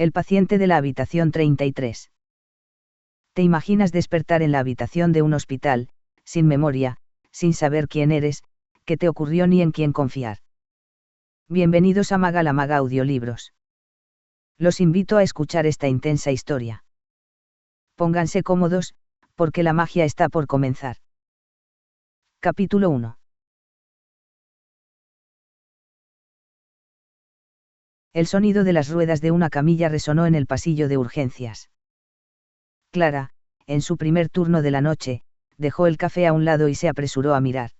El paciente de la habitación 33. ¿Te imaginas despertar en la habitación de un hospital, sin memoria, sin saber quién eres, qué te ocurrió ni en quién confiar? Bienvenidos a Maga la Maga Audiolibros. Los invito a escuchar esta intensa historia. Pónganse cómodos, porque la magia está por comenzar. Capítulo 1. El sonido de las ruedas de una camilla resonó en el pasillo de urgencias. Clara, en su primer turno de la noche, dejó el café a un lado y se apresuró a mirar.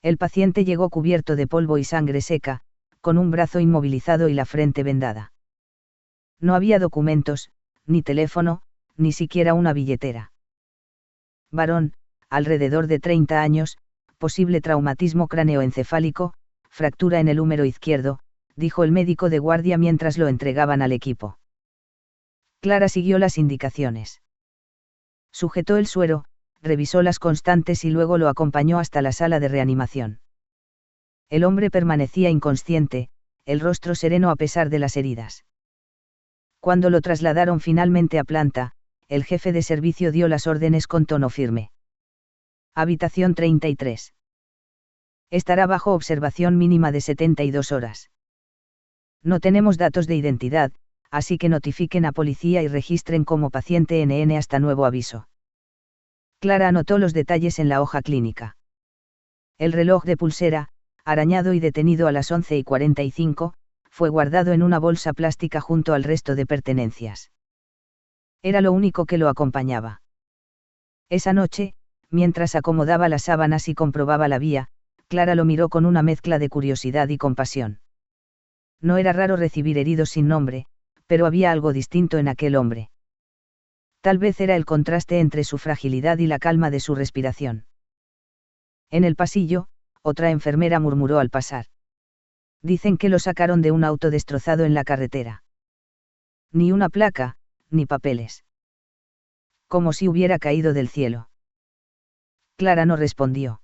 El paciente llegó cubierto de polvo y sangre seca, con un brazo inmovilizado y la frente vendada. No había documentos, ni teléfono, ni siquiera una billetera. Varón, alrededor de 30 años, posible traumatismo cráneoencefálico, fractura en el húmero izquierdo, dijo el médico de guardia mientras lo entregaban al equipo. Clara siguió las indicaciones. Sujetó el suero, revisó las constantes y luego lo acompañó hasta la sala de reanimación. El hombre permanecía inconsciente, el rostro sereno a pesar de las heridas. Cuando lo trasladaron finalmente a planta, el jefe de servicio dio las órdenes con tono firme. Habitación 33. Estará bajo observación mínima de 72 horas. No tenemos datos de identidad, así que notifiquen a policía y registren como paciente NN hasta nuevo aviso. Clara anotó los detalles en la hoja clínica. El reloj de pulsera, arañado y detenido a las 11:45, fue guardado en una bolsa plástica junto al resto de pertenencias. Era lo único que lo acompañaba. Esa noche, mientras acomodaba las sábanas y comprobaba la vía, Clara lo miró con una mezcla de curiosidad y compasión. No era raro recibir heridos sin nombre, pero había algo distinto en aquel hombre. Tal vez era el contraste entre su fragilidad y la calma de su respiración. En el pasillo, otra enfermera murmuró al pasar. Dicen que lo sacaron de un auto destrozado en la carretera. Ni una placa, ni papeles. Como si hubiera caído del cielo. Clara no respondió.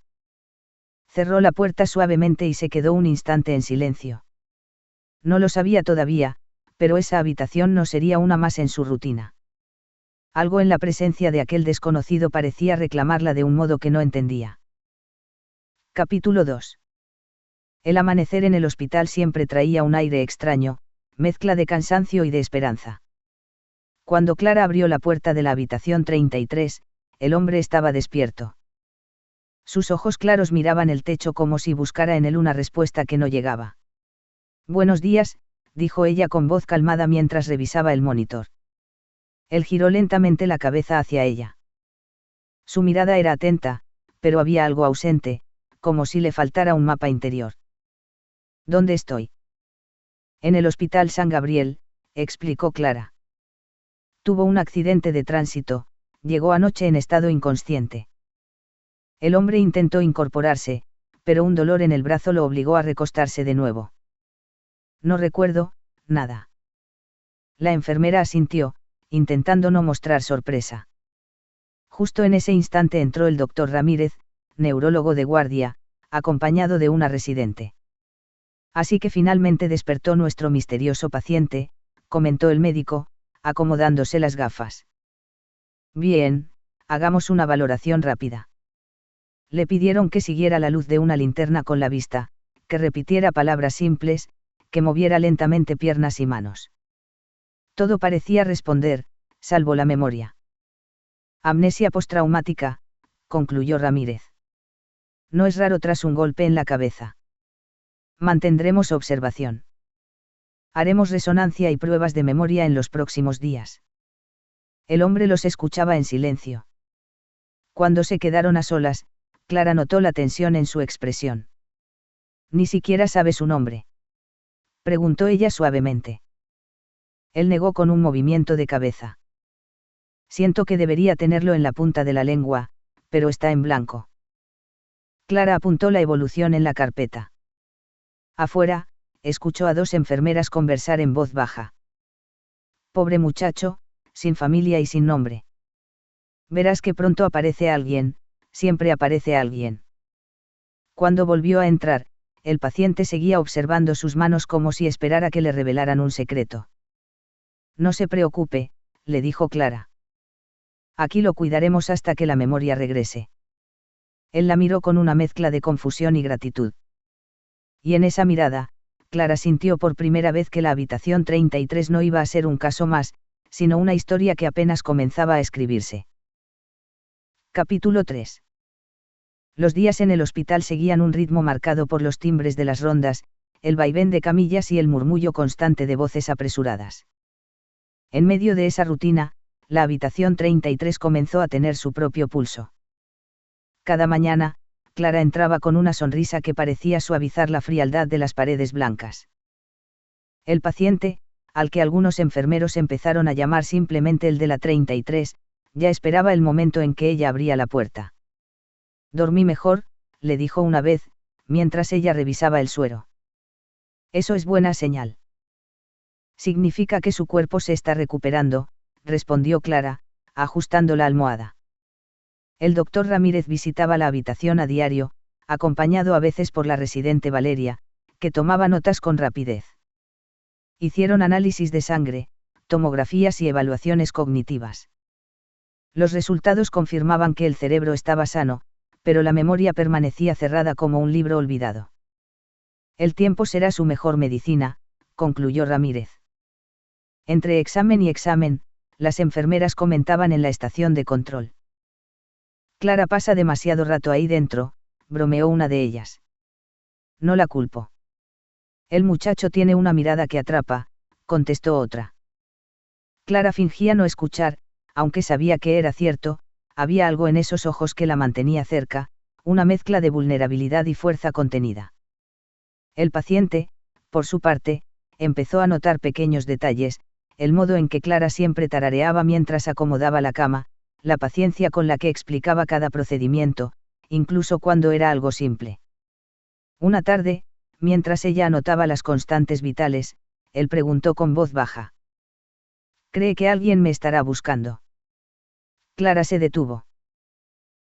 Cerró la puerta suavemente y se quedó un instante en silencio. No lo sabía todavía, pero esa habitación no sería una más en su rutina. Algo en la presencia de aquel desconocido parecía reclamarla de un modo que no entendía. Capítulo 2. El amanecer en el hospital siempre traía un aire extraño, mezcla de cansancio y de esperanza. Cuando Clara abrió la puerta de la habitación 33, el hombre estaba despierto. Sus ojos claros miraban el techo como si buscara en él una respuesta que no llegaba. Buenos días, dijo ella con voz calmada mientras revisaba el monitor. Él giró lentamente la cabeza hacia ella. Su mirada era atenta, pero había algo ausente, como si le faltara un mapa interior. ¿Dónde estoy? En el Hospital San Gabriel, explicó Clara. Tuvo un accidente de tránsito, llegó anoche en estado inconsciente. El hombre intentó incorporarse, pero un dolor en el brazo lo obligó a recostarse de nuevo. No recuerdo, nada. La enfermera asintió, intentando no mostrar sorpresa. Justo en ese instante entró el doctor Ramírez, neurólogo de guardia, acompañado de una residente. Así que finalmente despertó nuestro misterioso paciente, comentó el médico, acomodándose las gafas. Bien, hagamos una valoración rápida. Le pidieron que siguiera la luz de una linterna con la vista, que repitiera palabras simples, que moviera lentamente piernas y manos. Todo parecía responder, salvo la memoria. Amnesia postraumática, concluyó Ramírez. No es raro tras un golpe en la cabeza. Mantendremos observación. Haremos resonancia y pruebas de memoria en los próximos días. El hombre los escuchaba en silencio. Cuando se quedaron a solas, Clara notó la tensión en su expresión. Ni siquiera sabe su nombre. Preguntó ella suavemente. Él negó con un movimiento de cabeza. Siento que debería tenerlo en la punta de la lengua, pero está en blanco. Clara apuntó la evolución en la carpeta. Afuera, escuchó a dos enfermeras conversar en voz baja. Pobre muchacho, sin familia y sin nombre. Verás que pronto aparece alguien, siempre aparece alguien. Cuando volvió a entrar, el paciente seguía observando sus manos como si esperara que le revelaran un secreto. No se preocupe, le dijo Clara. Aquí lo cuidaremos hasta que la memoria regrese. Él la miró con una mezcla de confusión y gratitud. Y en esa mirada, Clara sintió por primera vez que la habitación 33 no iba a ser un caso más, sino una historia que apenas comenzaba a escribirse. Capítulo 3. Los días en el hospital seguían un ritmo marcado por los timbres de las rondas, el vaivén de camillas y el murmullo constante de voces apresuradas. En medio de esa rutina, la habitación 33 comenzó a tener su propio pulso. Cada mañana, Clara entraba con una sonrisa que parecía suavizar la frialdad de las paredes blancas. El paciente, al que algunos enfermeros empezaron a llamar simplemente el de la 33, ya esperaba el momento en que ella abría la puerta. Dormí mejor, le dijo una vez, mientras ella revisaba el suero. Eso es buena señal. Significa que su cuerpo se está recuperando, respondió Clara, ajustando la almohada. El doctor Ramírez visitaba la habitación a diario, acompañado a veces por la residente Valeria, que tomaba notas con rapidez. Hicieron análisis de sangre, tomografías y evaluaciones cognitivas. Los resultados confirmaban que el cerebro estaba sano, pero la memoria permanecía cerrada como un libro olvidado. El tiempo será su mejor medicina, concluyó Ramírez. Entre examen y examen, las enfermeras comentaban en la estación de control. Clara pasa demasiado rato ahí dentro, bromeó una de ellas. No la culpo. El muchacho tiene una mirada que atrapa, contestó otra. Clara fingía no escuchar, aunque sabía que era cierto, había algo en esos ojos que la mantenía cerca, una mezcla de vulnerabilidad y fuerza contenida. El paciente, por su parte, empezó a notar pequeños detalles, el modo en que Clara siempre tarareaba mientras acomodaba la cama, la paciencia con la que explicaba cada procedimiento, incluso cuando era algo simple. Una tarde, mientras ella anotaba las constantes vitales, él preguntó con voz baja. ¿Cree que alguien me estará buscando? Clara se detuvo.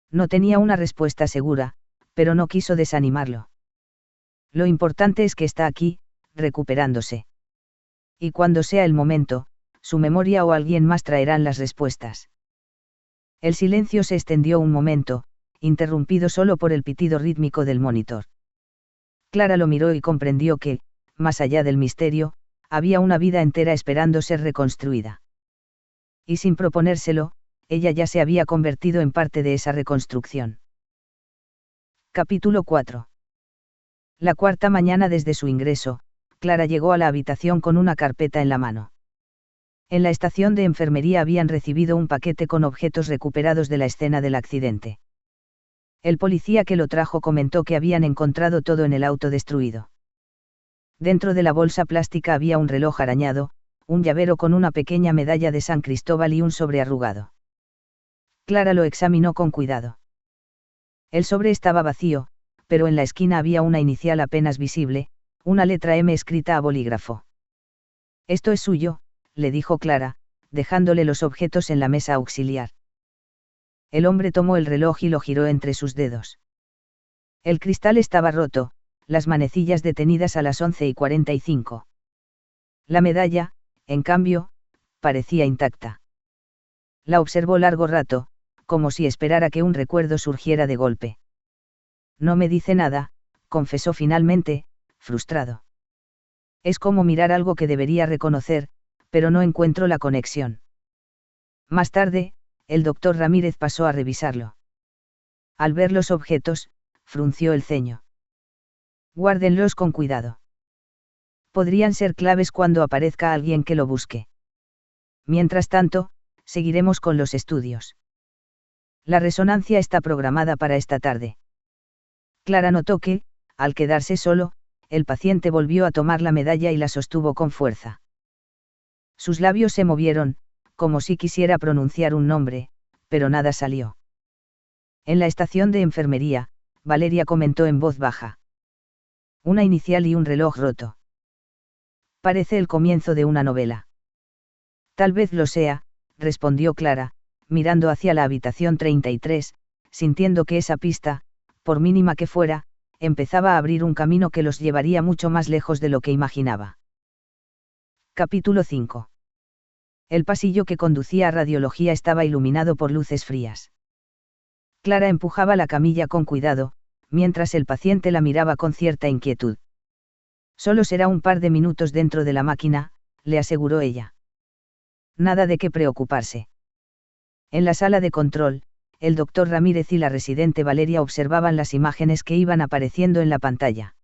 No tenía una respuesta segura, pero no quiso desanimarlo. Lo importante es que está aquí, recuperándose. Y cuando sea el momento, su memoria o alguien más traerán las respuestas. El silencio se extendió un momento, interrumpido solo por el pitido rítmico del monitor. Clara lo miró y comprendió que, más allá del misterio, había una vida entera esperando ser reconstruida. Y sin proponérselo, ella ya se había convertido en parte de esa reconstrucción. Capítulo 4. La cuarta mañana desde su ingreso, Clara llegó a la habitación con una carpeta en la mano. En la estación de enfermería habían recibido un paquete con objetos recuperados de la escena del accidente. El policía que lo trajo comentó que habían encontrado todo en el auto destruido. Dentro de la bolsa plástica había un reloj arañado, un llavero con una pequeña medalla de San Cristóbal y un sobre arrugado. Clara lo examinó con cuidado. El sobre estaba vacío, pero en la esquina había una inicial apenas visible, una letra M escrita a bolígrafo. Esto es suyo, le dijo Clara, dejándole los objetos en la mesa auxiliar. El hombre tomó el reloj y lo giró entre sus dedos. El cristal estaba roto, las manecillas detenidas a las 11:45. La medalla, en cambio, parecía intacta. La observó largo rato, como si esperara que un recuerdo surgiera de golpe. No me dice nada, confesó finalmente, frustrado. Es como mirar algo que debería reconocer, pero no encuentro la conexión. Más tarde, el doctor Ramírez pasó a revisarlo. Al ver los objetos, frunció el ceño. Guárdenlos con cuidado. Podrían ser claves cuando aparezca alguien que lo busque. Mientras tanto, seguiremos con los estudios. La resonancia está programada para esta tarde. Clara notó que, al quedarse solo, el paciente volvió a tomar la medalla y la sostuvo con fuerza. Sus labios se movieron, como si quisiera pronunciar un nombre, pero nada salió. En la estación de enfermería, Valeria comentó en voz baja. Una inicial y un reloj roto. Parece el comienzo de una novela. Tal vez lo sea, respondió Clara, mirando hacia la habitación 33, sintiendo que esa pista, por mínima que fuera, empezaba a abrir un camino que los llevaría mucho más lejos de lo que imaginaba. Capítulo 5. El pasillo que conducía a radiología estaba iluminado por luces frías. Clara empujaba la camilla con cuidado, mientras el paciente la miraba con cierta inquietud. Solo será un par de minutos dentro de la máquina, le aseguró ella. Nada de qué preocuparse. En la sala de control, el doctor Ramírez y la residente Valeria observaban las imágenes que iban apareciendo en la pantalla.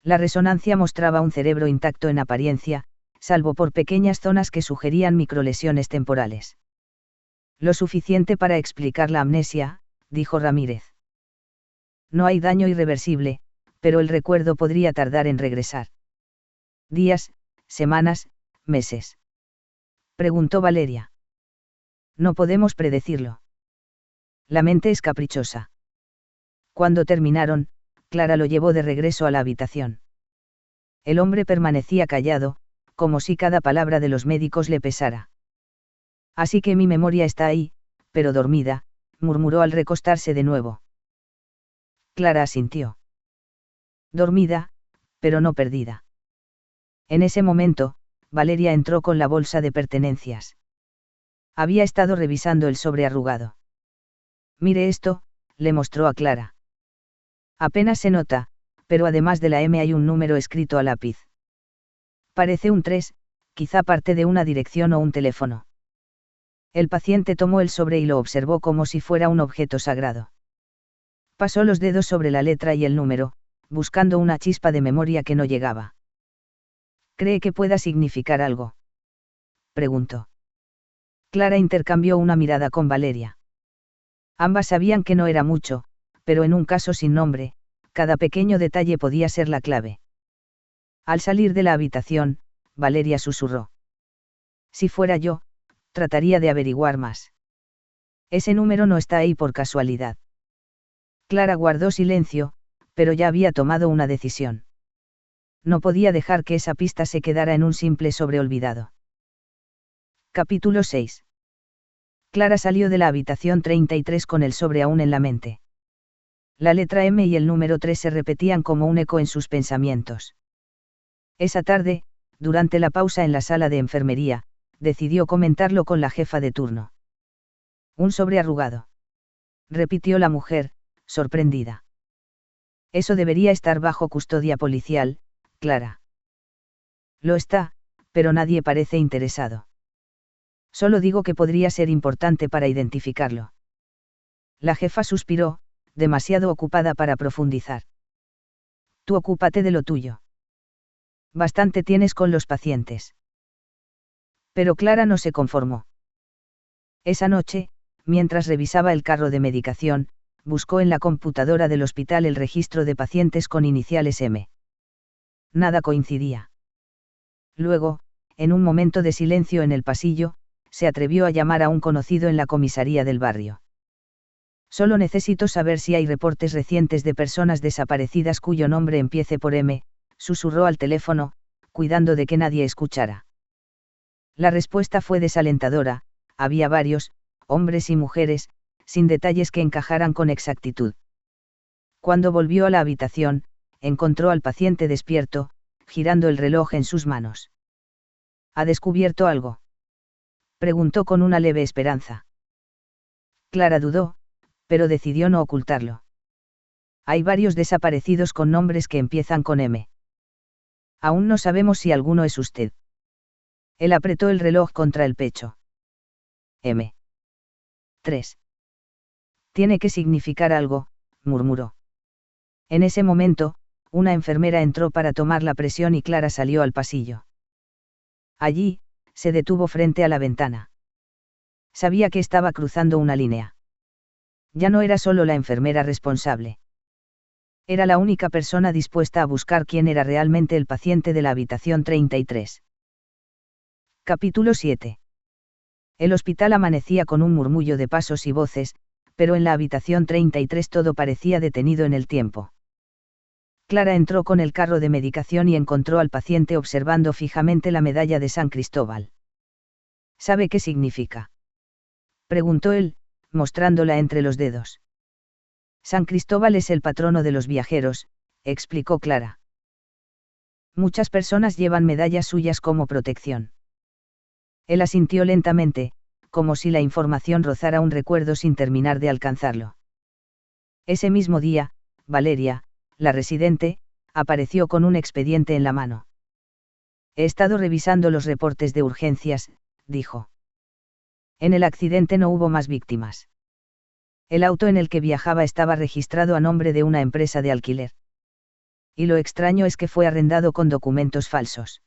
La resonancia mostraba un cerebro intacto en apariencia, salvo por pequeñas zonas que sugerían microlesiones temporales. Lo suficiente para explicar la amnesia, dijo Ramírez. No hay daño irreversible, pero el recuerdo podría tardar en regresar. ¿Días, semanas, meses? Preguntó Valeria. No podemos predecirlo. La mente es caprichosa. Cuando terminaron, Clara lo llevó de regreso a la habitación. El hombre permanecía callado, como si cada palabra de los médicos le pesara. Así que mi memoria está ahí, pero dormida, murmuró al recostarse de nuevo. Clara asintió. Dormida, pero no perdida. En ese momento, Valeria entró con la bolsa de pertenencias. Había estado revisando el sobre arrugado. Mire esto, le mostró a Clara. Apenas se nota, pero además de la M hay un número escrito a lápiz. Parece un 3, quizá parte de una dirección o un teléfono. El paciente tomó el sobre y lo observó como si fuera un objeto sagrado. Pasó los dedos sobre la letra y el número, buscando una chispa de memoria que no llegaba. ¿Cree que pueda significar algo?, preguntó. Clara intercambió una mirada con Valeria. Ambas sabían que no era mucho, pero en un caso sin nombre, cada pequeño detalle podía ser la clave. Al salir de la habitación, Valeria susurró. Si fuera yo, trataría de averiguar más. Ese número no está ahí por casualidad. Clara guardó silencio, pero ya había tomado una decisión. No podía dejar que esa pista se quedara en un simple sobreolvidado. Capítulo 6. Clara salió de la habitación 33 con el sobre aún en la mente. La letra M y el número 3 se repetían como un eco en sus pensamientos. Esa tarde, durante la pausa en la sala de enfermería, decidió comentarlo con la jefa de turno. Un sobre arrugado, repitió la mujer, sorprendida. Eso debería estar bajo custodia policial, Clara. Lo está, pero nadie parece interesado. Solo digo que podría ser importante para identificarlo. La jefa suspiró, demasiado ocupada para profundizar. Tú ocúpate de lo tuyo. Bastante tienes con los pacientes. Pero Clara no se conformó. Esa noche, mientras revisaba el carro de medicación, buscó en la computadora del hospital el registro de pacientes con iniciales M. Nada coincidía. Luego, en un momento de silencio en el pasillo, se atrevió a llamar a un conocido en la comisaría del barrio. Solo necesito saber si hay reportes recientes de personas desaparecidas cuyo nombre empiece por M, susurró al teléfono, cuidando de que nadie escuchara. La respuesta fue desalentadora, había varios, hombres y mujeres, sin detalles que encajaran con exactitud. Cuando volvió a la habitación, encontró al paciente despierto, girando el reloj en sus manos. ¿Ha descubierto algo?, preguntó con una leve esperanza. Clara dudó, pero decidió no ocultarlo. Hay varios desaparecidos con nombres que empiezan con M. Aún no sabemos si alguno es usted. Él apretó el reloj contra el pecho. M. 3. Tiene que significar algo, murmuró. En ese momento, una enfermera entró para tomar la presión y Clara salió al pasillo. Allí, se detuvo frente a la ventana. Sabía que estaba cruzando una línea. Ya no era solo la enfermera responsable. Era la única persona dispuesta a buscar quién era realmente el paciente de la habitación 33. Capítulo 7. El hospital amanecía con un murmullo de pasos y voces, pero en la habitación 33 todo parecía detenido en el tiempo. Clara entró con el carro de medicación y encontró al paciente observando fijamente la medalla de San Cristóbal. ¿Sabe qué significa?, preguntó él, mostrándola entre los dedos. San Cristóbal es el patrono de los viajeros, explicó Clara. Muchas personas llevan medallas suyas como protección. Él asintió lentamente, como si la información rozara un recuerdo sin terminar de alcanzarlo. Ese mismo día, Valeria, la residente, apareció con un expediente en la mano. He estado revisando los reportes de urgencias, dijo. En el accidente no hubo más víctimas. El auto en el que viajaba estaba registrado a nombre de una empresa de alquiler. Y lo extraño es que fue arrendado con documentos falsos.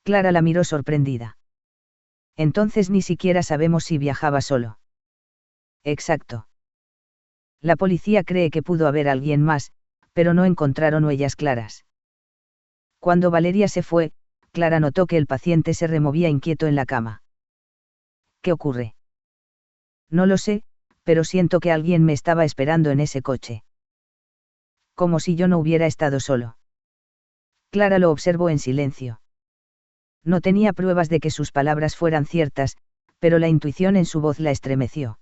Clara la miró sorprendida. Entonces ni siquiera sabemos si viajaba solo. Exacto. La policía cree que pudo haber alguien más, pero no encontraron huellas claras. Cuando Valeria se fue, Clara notó que el paciente se removía inquieto en la cama. ¿Qué ocurre? No lo sé, pero siento que alguien me estaba esperando en ese coche. Como si yo no hubiera estado solo. Clara lo observó en silencio. No tenía pruebas de que sus palabras fueran ciertas, pero la intuición en su voz la estremeció.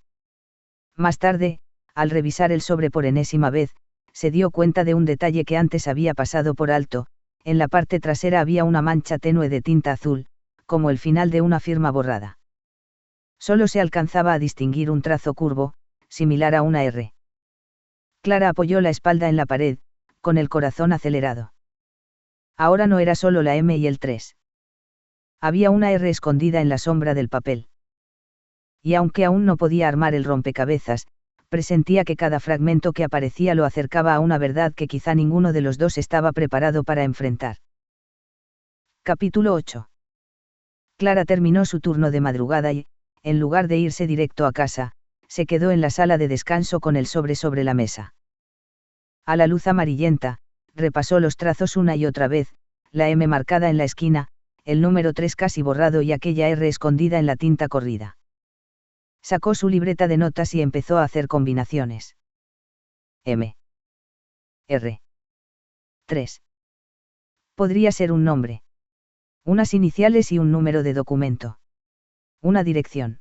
Más tarde, al revisar el sobre por enésima vez, se dio cuenta de un detalle que antes había pasado por alto: en la parte trasera había una mancha tenue de tinta azul, como el final de una firma borrada. Solo se alcanzaba a distinguir un trazo curvo, similar a una R. Clara apoyó la espalda en la pared, con el corazón acelerado. Ahora no era solo la M y el 3. Había una R escondida en la sombra del papel. Y aunque aún no podía armar el rompecabezas, presentía que cada fragmento que aparecía lo acercaba a una verdad que quizá ninguno de los dos estaba preparado para enfrentar. Capítulo 8. Clara terminó su turno de madrugada y, en lugar de irse directo a casa, se quedó en la sala de descanso con el sobre la mesa. A la luz amarillenta, repasó los trazos una y otra vez, la M marcada en la esquina, el número 3 casi borrado y aquella R escondida en la tinta corrida. Sacó su libreta de notas y empezó a hacer combinaciones. M. R. 3. Podría ser un nombre. Unas iniciales y un número de documento. Una dirección.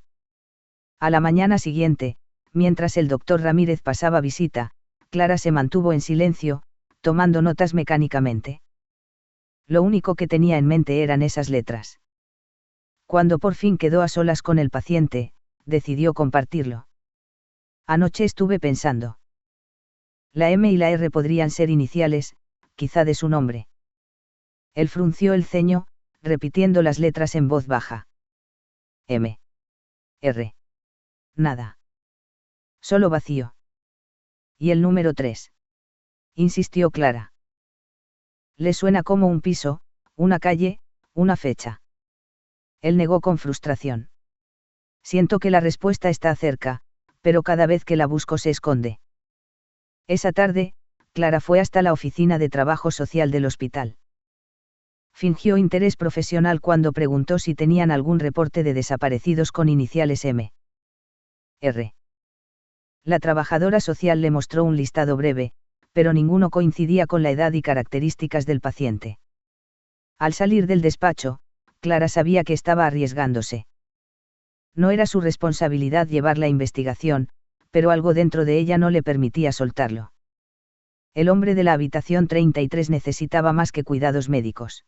A la mañana siguiente, mientras el doctor Ramírez pasaba visita, Clara se mantuvo en silencio, tomando notas mecánicamente. Lo único que tenía en mente eran esas letras. Cuando por fin quedó a solas con el paciente, decidió compartirlo. Anoche estuve pensando. La M y la R podrían ser iniciales, quizá de su nombre. Él frunció el ceño, repitiendo las letras en voz baja. M. R. Nada. Solo vacío. ¿Y el número 3? Insistió Clara. Le suena como un piso, una calle, una fecha. Él negó con frustración. Siento que la respuesta está cerca, pero cada vez que la busco se esconde. Esa tarde, Clara fue hasta la oficina de trabajo social del hospital. Fingió interés profesional cuando preguntó si tenían algún reporte de desaparecidos con iniciales M. R. La trabajadora social le mostró un listado breve, pero ninguno coincidía con la edad y características del paciente. Al salir del despacho, Clara sabía que estaba arriesgándose. No era su responsabilidad llevar la investigación, pero algo dentro de ella no le permitía soltarlo. El hombre de la habitación 33 necesitaba más que cuidados médicos.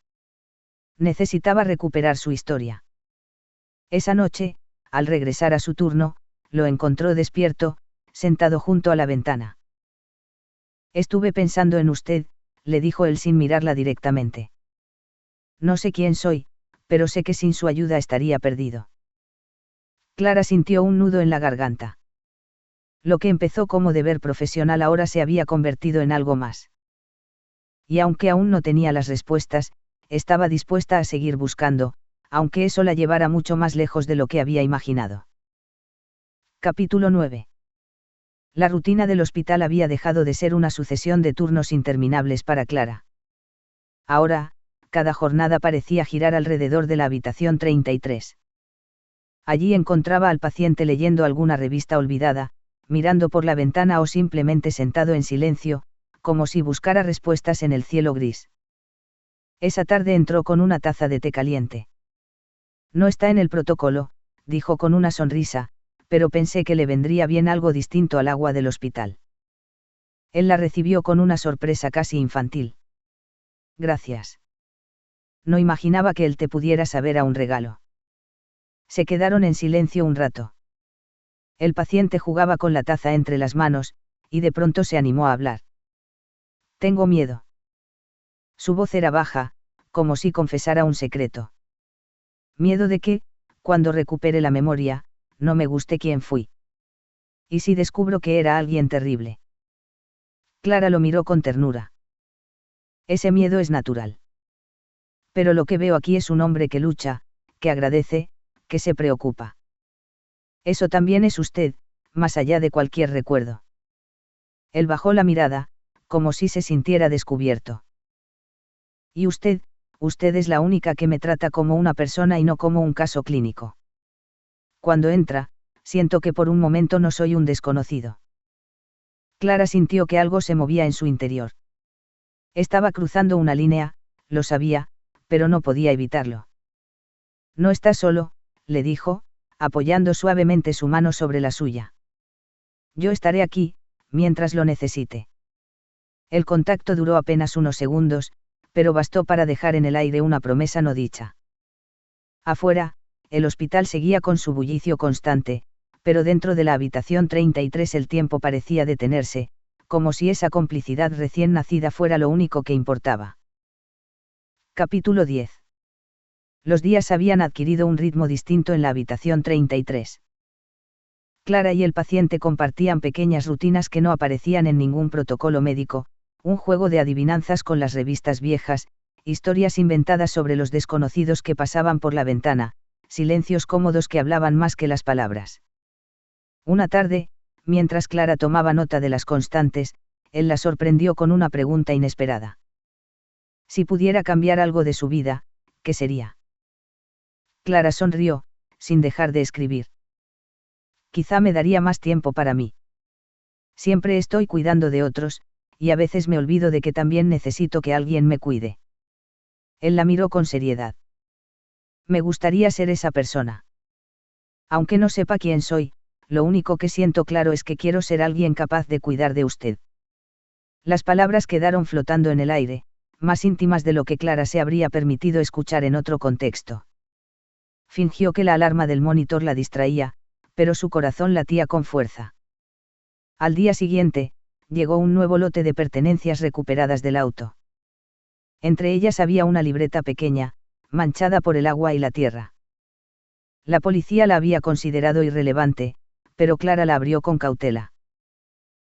Necesitaba recuperar su historia. Esa noche, al regresar a su turno, lo encontró despierto, sentado junto a la ventana. Estuve pensando en usted, le dijo él sin mirarla directamente. No sé quién soy, pero sé que sin su ayuda estaría perdido. Clara sintió un nudo en la garganta. Lo que empezó como deber profesional ahora se había convertido en algo más. Y aunque aún no tenía las respuestas, estaba dispuesta a seguir buscando, aunque eso la llevara mucho más lejos de lo que había imaginado. Capítulo 9. La rutina del hospital había dejado de ser una sucesión de turnos interminables para Clara. Ahora, cada jornada parecía girar alrededor de la habitación 33. Allí encontraba al paciente leyendo alguna revista olvidada, mirando por la ventana o simplemente sentado en silencio, como si buscara respuestas en el cielo gris. Esa tarde entró con una taza de té caliente. No está en el protocolo, dijo con una sonrisa, pero pensé que le vendría bien algo distinto al agua del hospital. Él la recibió con una sorpresa casi infantil. Gracias. No imaginaba que él te pudiera saber a un regalo. Se quedaron en silencio un rato. El paciente jugaba con la taza entre las manos, y de pronto se animó a hablar. Tengo miedo. Su voz era baja, como si confesara un secreto. Miedo de que, cuando recupere la memoria, no me guste quién fui. ¿Y si descubro que era alguien terrible? Clara lo miró con ternura. Ese miedo es natural. Pero lo que veo aquí es un hombre que lucha, que agradece, que se preocupa. Eso también es usted, más allá de cualquier recuerdo. Él bajó la mirada, como si se sintiera descubierto. Y usted es la única que me trata como una persona y no como un caso clínico. Cuando entra, siento que por un momento no soy un desconocido. Clara sintió que algo se movía en su interior. Estaba cruzando una línea, lo sabía, pero no podía evitarlo. No está solo, le dijo, apoyando suavemente su mano sobre la suya. Yo estaré aquí, mientras lo necesite. El contacto duró apenas unos segundos, pero bastó para dejar en el aire una promesa no dicha. Afuera, el hospital seguía con su bullicio constante, pero dentro de la habitación 33 el tiempo parecía detenerse, como si esa complicidad recién nacida fuera lo único que importaba. Capítulo 10. Los días habían adquirido un ritmo distinto en la habitación 33. Clara y el paciente compartían pequeñas rutinas que no aparecían en ningún protocolo médico, un juego de adivinanzas con las revistas viejas, historias inventadas sobre los desconocidos que pasaban por la ventana, silencios cómodos que hablaban más que las palabras. Una tarde, mientras Clara tomaba nota de las constantes, él la sorprendió con una pregunta inesperada. Si pudiera cambiar algo de su vida, ¿qué sería? Clara sonrió, sin dejar de escribir. Quizá me daría más tiempo para mí. Siempre estoy cuidando de otros, y a veces me olvido de que también necesito que alguien me cuide. Él la miró con seriedad. Me gustaría ser esa persona. Aunque no sepa quién soy, lo único que siento claro es que quiero ser alguien capaz de cuidar de usted. Las palabras quedaron flotando en el aire, más íntimas de lo que Clara se habría permitido escuchar en otro contexto. Fingió que la alarma del monitor la distraía, pero su corazón latía con fuerza. Al día siguiente, llegó un nuevo lote de pertenencias recuperadas del auto. Entre ellas había una libreta pequeña, manchada por el agua y la tierra. La policía la había considerado irrelevante, pero Clara la abrió con cautela.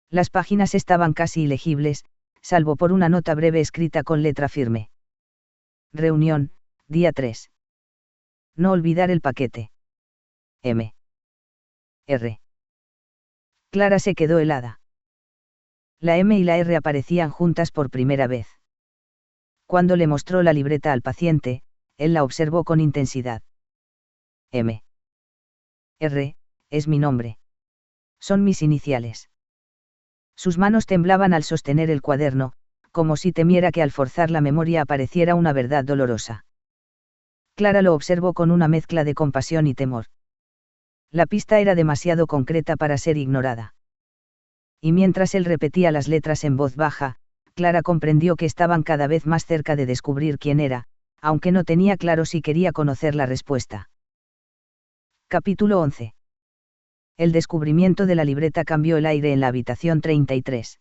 Las páginas estaban casi ilegibles, salvo por una nota breve escrita con letra firme. Reunión, día 3. No olvidar el paquete. M. R. Clara se quedó helada. La M y la R aparecían juntas por primera vez. Cuando le mostró la libreta al paciente, él la observó con intensidad. M. R. Es mi nombre. Son mis iniciales. Sus manos temblaban al sostener el cuaderno, como si temiera que al forzar la memoria apareciera una verdad dolorosa. Clara lo observó con una mezcla de compasión y temor. La pista era demasiado concreta para ser ignorada. Y mientras él repetía las letras en voz baja, Clara comprendió que estaban cada vez más cerca de descubrir quién era, aunque no tenía claro si quería conocer la respuesta. Capítulo 11. El descubrimiento de la libreta cambió el aire en la habitación 33.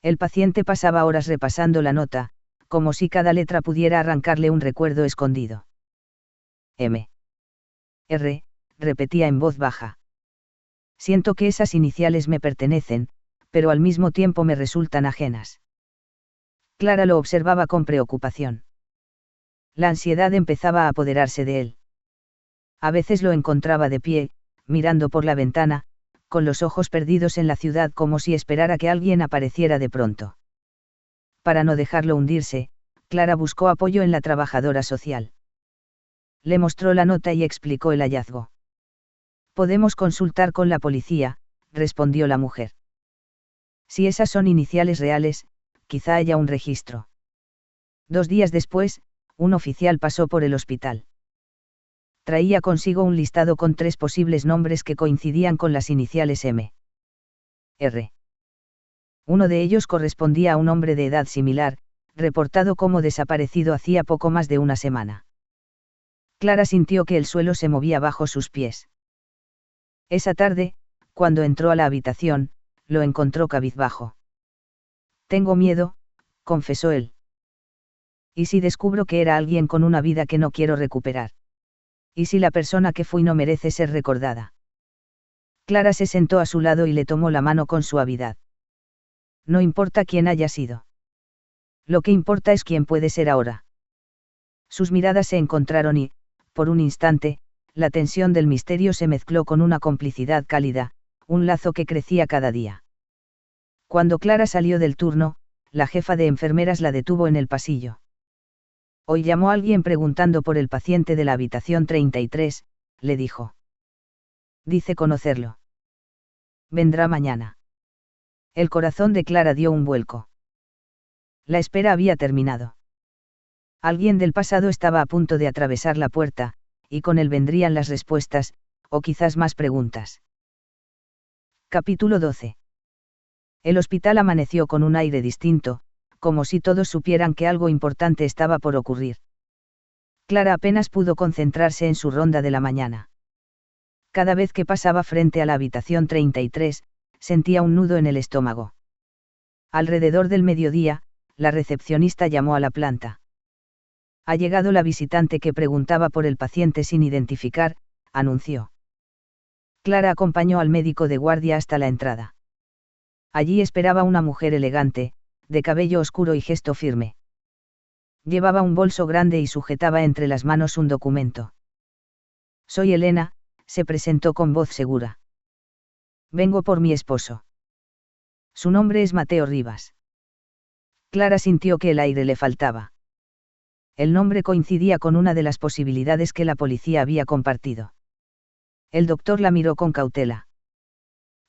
El paciente pasaba horas repasando la nota, como si cada letra pudiera arrancarle un recuerdo escondido. M. R. Repetía en voz baja. Siento que esas iniciales me pertenecen, pero al mismo tiempo me resultan ajenas. Clara lo observaba con preocupación. La ansiedad empezaba a apoderarse de él. A veces lo encontraba de pie, mirando por la ventana, con los ojos perdidos en la ciudad como si esperara que alguien apareciera de pronto. Para no dejarlo hundirse, Clara buscó apoyo en la trabajadora social. Le mostró la nota y explicó el hallazgo. Podemos consultar con la policía, respondió la mujer. Si esas son iniciales reales, quizá haya un registro. 2 días después, un oficial pasó por el hospital. Traía consigo un listado con 3 posibles nombres que coincidían con las iniciales M. R. Uno de ellos correspondía a un hombre de edad similar, reportado como desaparecido hacía poco más de una semana. Clara sintió que el suelo se movía bajo sus pies. Esa tarde, cuando entró a la habitación, lo encontró cabizbajo. Tengo miedo, confesó él. ¿Y si descubro que era alguien con una vida que no quiero recuperar? ¿Y si la persona que fui no merece ser recordada? Clara se sentó a su lado y le tomó la mano con suavidad. No importa quién haya sido. Lo que importa es quién puede ser ahora. Sus miradas se encontraron y, por un instante, la tensión del misterio se mezcló con una complicidad cálida, un lazo que crecía cada día. Cuando Clara salió del turno, la jefa de enfermeras la detuvo en el pasillo. Hoy llamó alguien preguntando por el paciente de la habitación 33, le dijo. Dice conocerlo. Vendrá mañana. El corazón de Clara dio un vuelco. La espera había terminado. Alguien del pasado estaba a punto de atravesar la puerta, y con él vendrían las respuestas, o quizás más preguntas. Capítulo 12. El hospital amaneció con un aire distinto, como si todos supieran que algo importante estaba por ocurrir. Clara apenas pudo concentrarse en su ronda de la mañana. Cada vez que pasaba frente a la habitación 33, sentía un nudo en el estómago. Alrededor del mediodía, la recepcionista llamó a la planta. Ha llegado la visitante que preguntaba por el paciente sin identificar, anunció. Clara acompañó al médico de guardia hasta la entrada. Allí esperaba una mujer elegante, de cabello oscuro y gesto firme. Llevaba un bolso grande y sujetaba entre las manos un documento. Soy Elena, se presentó con voz segura. Vengo por mi esposo. Su nombre es Mateo Rivas. Clara sintió que el aire le faltaba. El nombre coincidía con una de las posibilidades que la policía había compartido. El doctor la miró con cautela.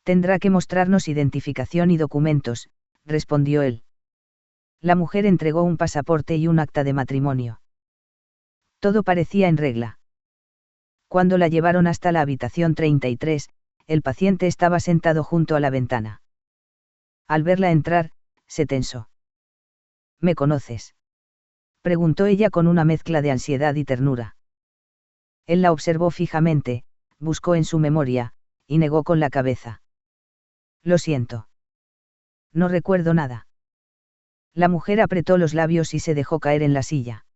Tendrá que mostrarnos identificación y documentos, respondió él. La mujer entregó un pasaporte y un acta de matrimonio. Todo parecía en regla. Cuando la llevaron hasta la habitación 33, el paciente estaba sentado junto a la ventana. Al verla entrar, se tensó. ¿Me conoces?, preguntó ella con una mezcla de ansiedad y ternura. Él la observó fijamente, buscó en su memoria, y negó con la cabeza. Lo siento. No recuerdo nada. La mujer apretó los labios y se dejó caer en la silla.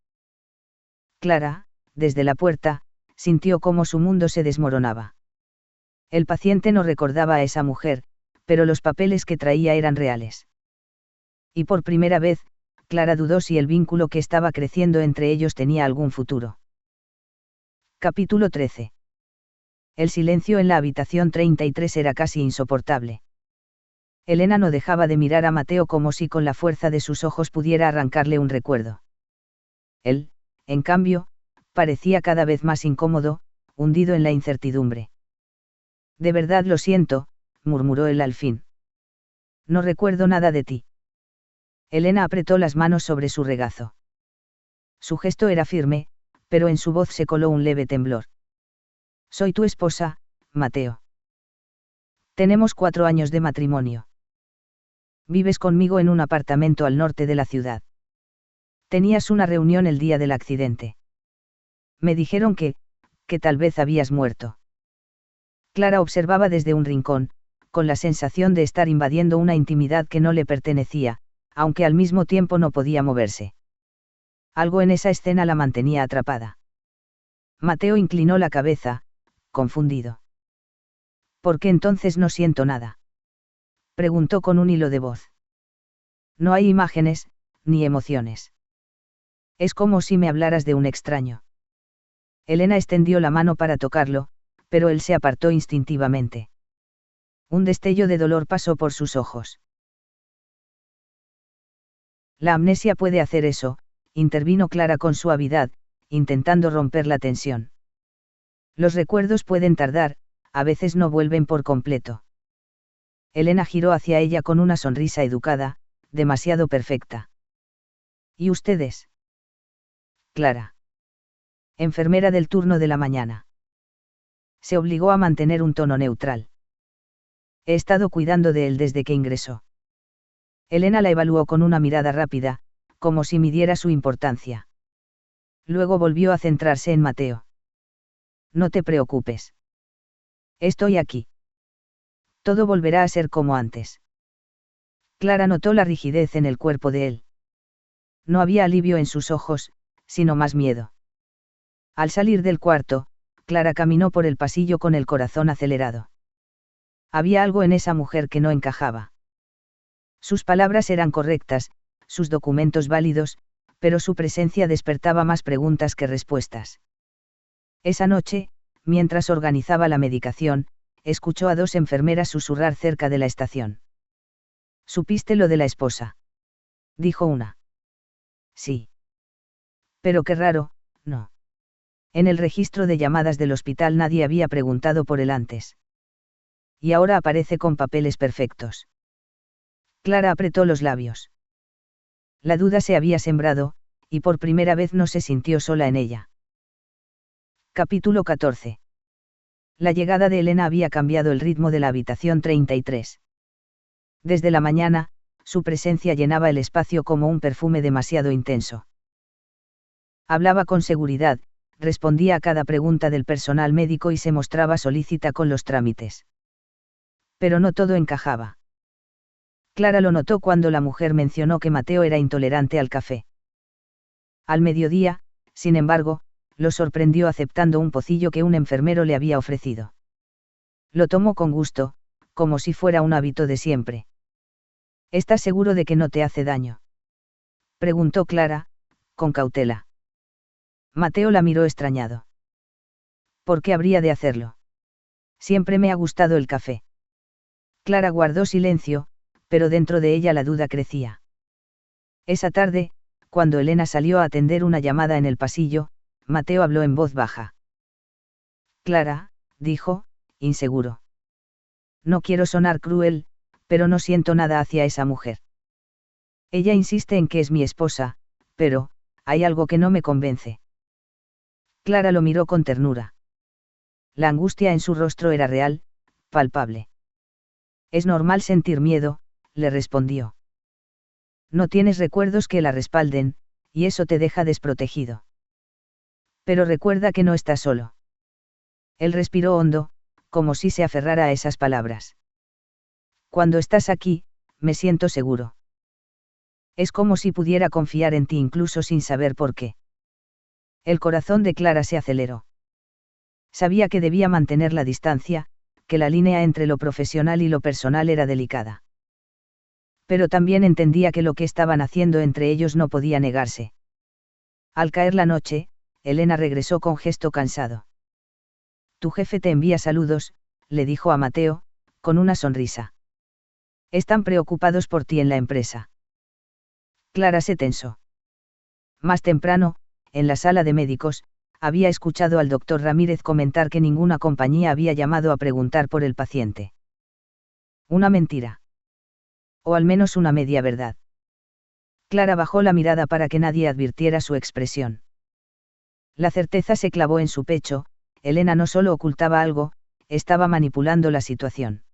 Clara, desde la puerta, sintió cómo su mundo se desmoronaba. El paciente no recordaba a esa mujer, pero los papeles que traía eran reales. Y por primera vez, Clara dudó si el vínculo que estaba creciendo entre ellos tenía algún futuro. Capítulo 13. El silencio en la habitación 33 era casi insoportable. Elena no dejaba de mirar a Mateo como si con la fuerza de sus ojos pudiera arrancarle un recuerdo. Él, en cambio, parecía cada vez más incómodo, hundido en la incertidumbre. De verdad lo siento, murmuró él al fin. No recuerdo nada de ti. Elena apretó las manos sobre su regazo. Su gesto era firme, pero en su voz se coló un leve temblor. Soy tu esposa, Mateo. Tenemos 4 años de matrimonio. Vives conmigo en un apartamento al norte de la ciudad. Tenías una reunión el día del accidente. Me dijeron que tal vez habías muerto. Clara observaba desde un rincón, con la sensación de estar invadiendo una intimidad que no le pertenecía, aunque al mismo tiempo no podía moverse. Algo en esa escena la mantenía atrapada. Mateo inclinó la cabeza, confundido. ¿Por qué entonces no siento nada?, preguntó con un hilo de voz. No hay imágenes, ni emociones. Es como si me hablaras de un extraño. Elena extendió la mano para tocarlo, pero él se apartó instintivamente. Un destello de dolor pasó por sus ojos. La amnesia puede hacer eso, intervino Clara con suavidad, intentando romper la tensión. Los recuerdos pueden tardar, a veces no vuelven por completo. Elena giró hacia ella con una sonrisa educada, demasiado perfecta. ¿Y ustedes? Clara. Enfermera del turno de la mañana. Se obligó a mantener un tono neutral. He estado cuidando de él desde que ingresó. Elena la evaluó con una mirada rápida, como si midiera su importancia. Luego volvió a centrarse en Mateo. No te preocupes. Estoy aquí. Todo volverá a ser como antes. Clara notó la rigidez en el cuerpo de él. No había alivio en sus ojos, sino más miedo. Al salir del cuarto, Clara caminó por el pasillo con el corazón acelerado. Había algo en esa mujer que no encajaba. Sus palabras eran correctas, sus documentos válidos, pero su presencia despertaba más preguntas que respuestas. Esa noche, mientras organizaba la medicación, escuchó a dos enfermeras susurrar cerca de la estación. ¿Supiste lo de la esposa?, dijo una. Sí. Pero qué raro, no. En el registro de llamadas del hospital nadie había preguntado por él antes. Y ahora aparece con papeles perfectos. Clara apretó los labios. La duda se había sembrado, y por primera vez no se sintió sola en ella. Capítulo 14. La llegada de Elena había cambiado el ritmo de la habitación 33. Desde la mañana, su presencia llenaba el espacio como un perfume demasiado intenso. Hablaba con seguridad, respondía a cada pregunta del personal médico y se mostraba solícita con los trámites. Pero no todo encajaba. Clara lo notó cuando la mujer mencionó que Mateo era intolerante al café. Al mediodía, sin embargo, lo sorprendió aceptando un pocillo que un enfermero le había ofrecido. Lo tomó con gusto, como si fuera un hábito de siempre. ¿Estás seguro de que no te hace daño?, preguntó Clara, con cautela. Mateo la miró extrañado. ¿Por qué habría de hacerlo? Siempre me ha gustado el café. Clara guardó silencio, pero dentro de ella la duda crecía. Esa tarde, cuando Elena salió a atender una llamada en el pasillo, Mateo habló en voz baja. Clara, dijo, inseguro. No quiero sonar cruel, pero no siento nada hacia esa mujer. Ella insiste en que es mi esposa, pero, hay algo que no me convence. Clara lo miró con ternura. La angustia en su rostro era real, palpable. Es normal sentir miedo, le respondió. No tienes recuerdos que la respalden, y eso te deja desprotegido. Pero recuerda que no estás solo. Él respiró hondo, como si se aferrara a esas palabras. Cuando estás aquí, me siento seguro. Es como si pudiera confiar en ti incluso sin saber por qué. El corazón de Clara se aceleró. Sabía que debía mantener la distancia, que la línea entre lo profesional y lo personal era delicada. Pero también entendía que lo que estaban haciendo entre ellos no podía negarse. Al caer la noche, Elena regresó con gesto cansado. Tu jefe te envía saludos, le dijo a Mateo, con una sonrisa. Están preocupados por ti en la empresa. Clara se tensó. Más temprano, en la sala de médicos, había escuchado al doctor Ramírez comentar que ninguna compañía había llamado a preguntar por el paciente. Una mentira. O al menos una media verdad. Clara bajó la mirada para que nadie advirtiera su expresión. La certeza se clavó en su pecho, Elena no solo ocultaba algo, estaba manipulando la situación.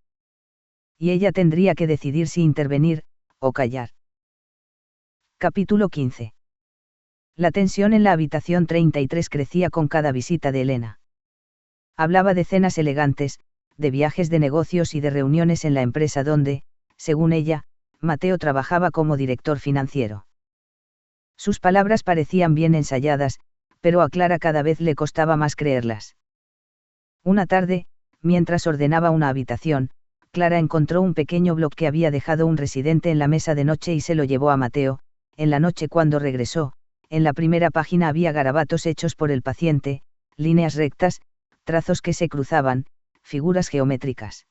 Y ella tendría que decidir si intervenir, o callar. Capítulo 15. La tensión en la habitación 33 crecía con cada visita de Elena. Hablaba de cenas elegantes, de viajes de negocios y de reuniones en la empresa donde, según ella, Mateo trabajaba como director financiero. Sus palabras parecían bien ensayadas, pero a Clara cada vez le costaba más creerlas. Una tarde, mientras ordenaba una habitación, Clara encontró un pequeño blog que había dejado un residente en la mesa de noche y se lo llevó a Mateo. En la noche cuando regresó, en la primera página había garabatos hechos por el paciente, líneas rectas, trazos que se cruzaban, figuras geométricas.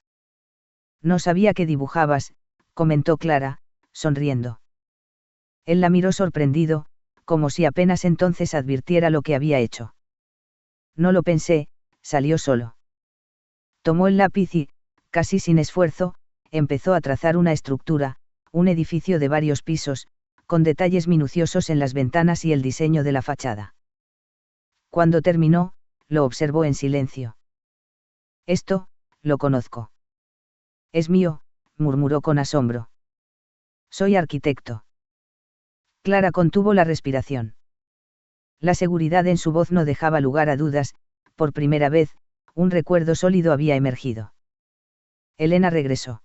No sabía qué dibujabas, comentó Clara, sonriendo. Él la miró sorprendido, como si apenas entonces advirtiera lo que había hecho. No lo pensé, salió solo. Tomó el lápiz y, casi sin esfuerzo, empezó a trazar una estructura, un edificio de varios pisos, con detalles minuciosos en las ventanas y el diseño de la fachada. Cuando terminó, lo observó en silencio. Esto, lo conozco. Es mío, murmuró con asombro. Soy arquitecto. Clara contuvo la respiración. La seguridad en su voz no dejaba lugar a dudas, por primera vez, un recuerdo sólido había emergido. Elena regresó.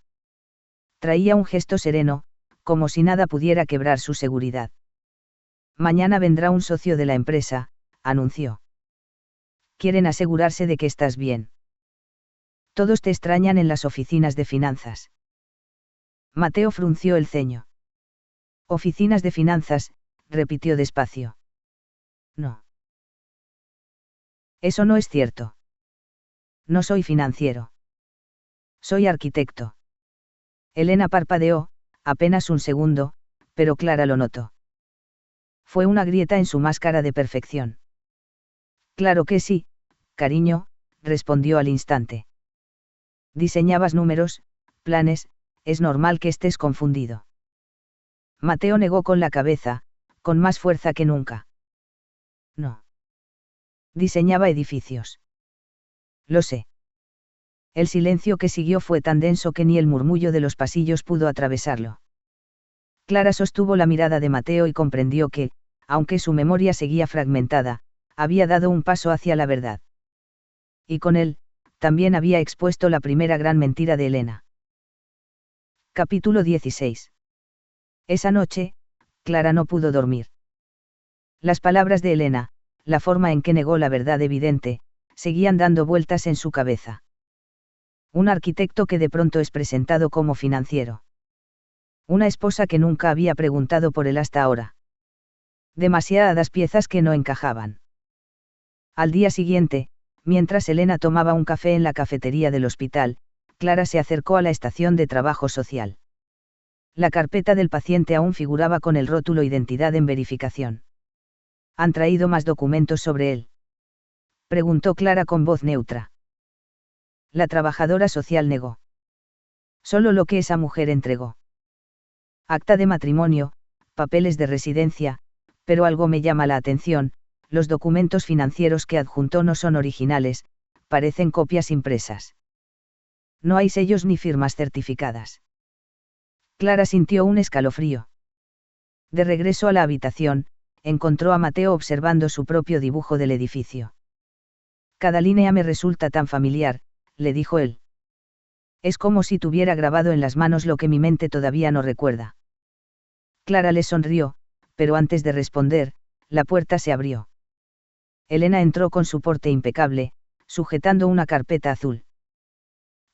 Traía un gesto sereno, como si nada pudiera quebrar su seguridad. Mañana vendrá un socio de la empresa, anunció. Quieren asegurarse de que estás bien. Todos te extrañan en las oficinas de finanzas. Mateo frunció el ceño. Oficinas de finanzas, repitió despacio. No. Eso no es cierto. No soy financiero. Soy arquitecto. Elena parpadeó, apenas un segundo, pero Clara lo notó. Fue una grieta en su máscara de perfección. Claro que sí, cariño, respondió al instante. Diseñabas números, planes, es normal que estés confundido. Mateo negó con la cabeza, con más fuerza que nunca. No. Diseñaba edificios. Lo sé. El silencio que siguió fue tan denso que ni el murmullo de los pasillos pudo atravesarlo. Clara sostuvo la mirada de Mateo y comprendió que, aunque su memoria seguía fragmentada, había dado un paso hacia la verdad. Y con él, también había expuesto la primera gran mentira de Elena. Capítulo 16. Esa noche, Clara no pudo dormir. Las palabras de Elena, la forma en que negó la verdad evidente, seguían dando vueltas en su cabeza. Un arquitecto que de pronto es presentado como financiero. Una esposa que nunca había preguntado por él hasta ahora. Demasiadas piezas que no encajaban. Al día siguiente, mientras Elena tomaba un café en la cafetería del hospital, Clara se acercó a la estación de trabajo social. La carpeta del paciente aún figuraba con el rótulo Identidad en verificación. ¿Han traído más documentos sobre él?, preguntó Clara con voz neutra. La trabajadora social negó. Solo lo que esa mujer entregó. Acta de matrimonio, papeles de residencia, pero algo me llama la atención, los documentos financieros que adjuntó no son originales, parecen copias impresas. No hay sellos ni firmas certificadas. Clara sintió un escalofrío. De regreso a la habitación, encontró a Mateo observando su propio dibujo del edificio. Cada línea me resulta tan familiar, le dijo él. Es como si tuviera grabado en las manos lo que mi mente todavía no recuerda. Clara le sonrió, pero antes de responder, la puerta se abrió. Elena entró con su porte impecable, sujetando una carpeta azul.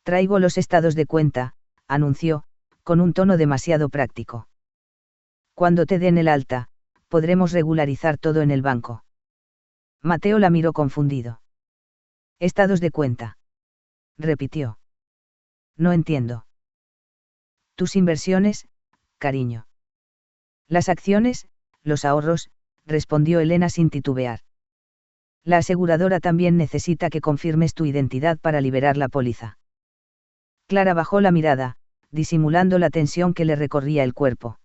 Traigo los estados de cuenta, anunció, con un tono demasiado práctico. Cuando te den el alta, podremos regularizar todo en el banco. Mateo la miró confundido. Estados de cuenta, repitió. No entiendo. Tus inversiones, cariño. Las acciones, los ahorros, respondió Elena sin titubear. La aseguradora también necesita que confirmes tu identidad para liberar la póliza. Clara bajó la mirada, disimulando la tensión que le recorría el cuerpo.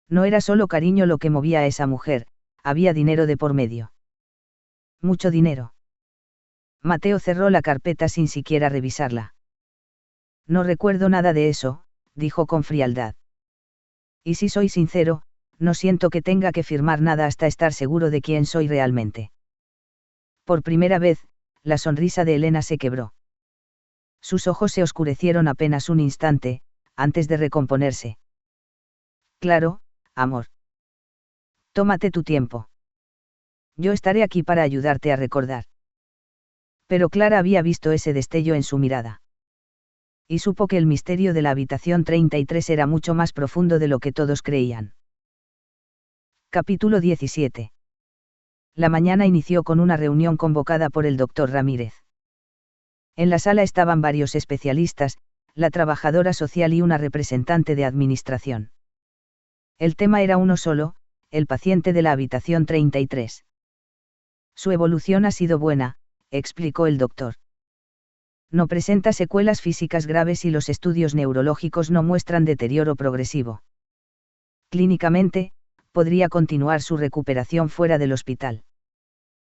No era solo cariño lo que movía a esa mujer, había dinero de por medio. Mucho dinero. Mateo cerró la carpeta sin siquiera revisarla. No recuerdo nada de eso, dijo con frialdad. Y si soy sincero, no siento que tenga que firmar nada hasta estar seguro de quién soy realmente. Por primera vez, la sonrisa de Elena se quebró. Sus ojos se oscurecieron apenas un instante, antes de recomponerse. Claro, amor. Tómate tu tiempo. Yo estaré aquí para ayudarte a recordar. Pero Clara había visto ese destello en su mirada. Y supo que el misterio de la habitación 33 era mucho más profundo de lo que todos creían. Capítulo 17. La mañana inició con una reunión convocada por el doctor Ramírez. En la sala estaban varios especialistas, la trabajadora social y una representante de administración. El tema era uno solo, el paciente de la habitación 33. Su evolución ha sido buena, explicó el doctor. No presenta secuelas físicas graves y los estudios neurológicos no muestran deterioro progresivo. Clínicamente, podría continuar su recuperación fuera del hospital.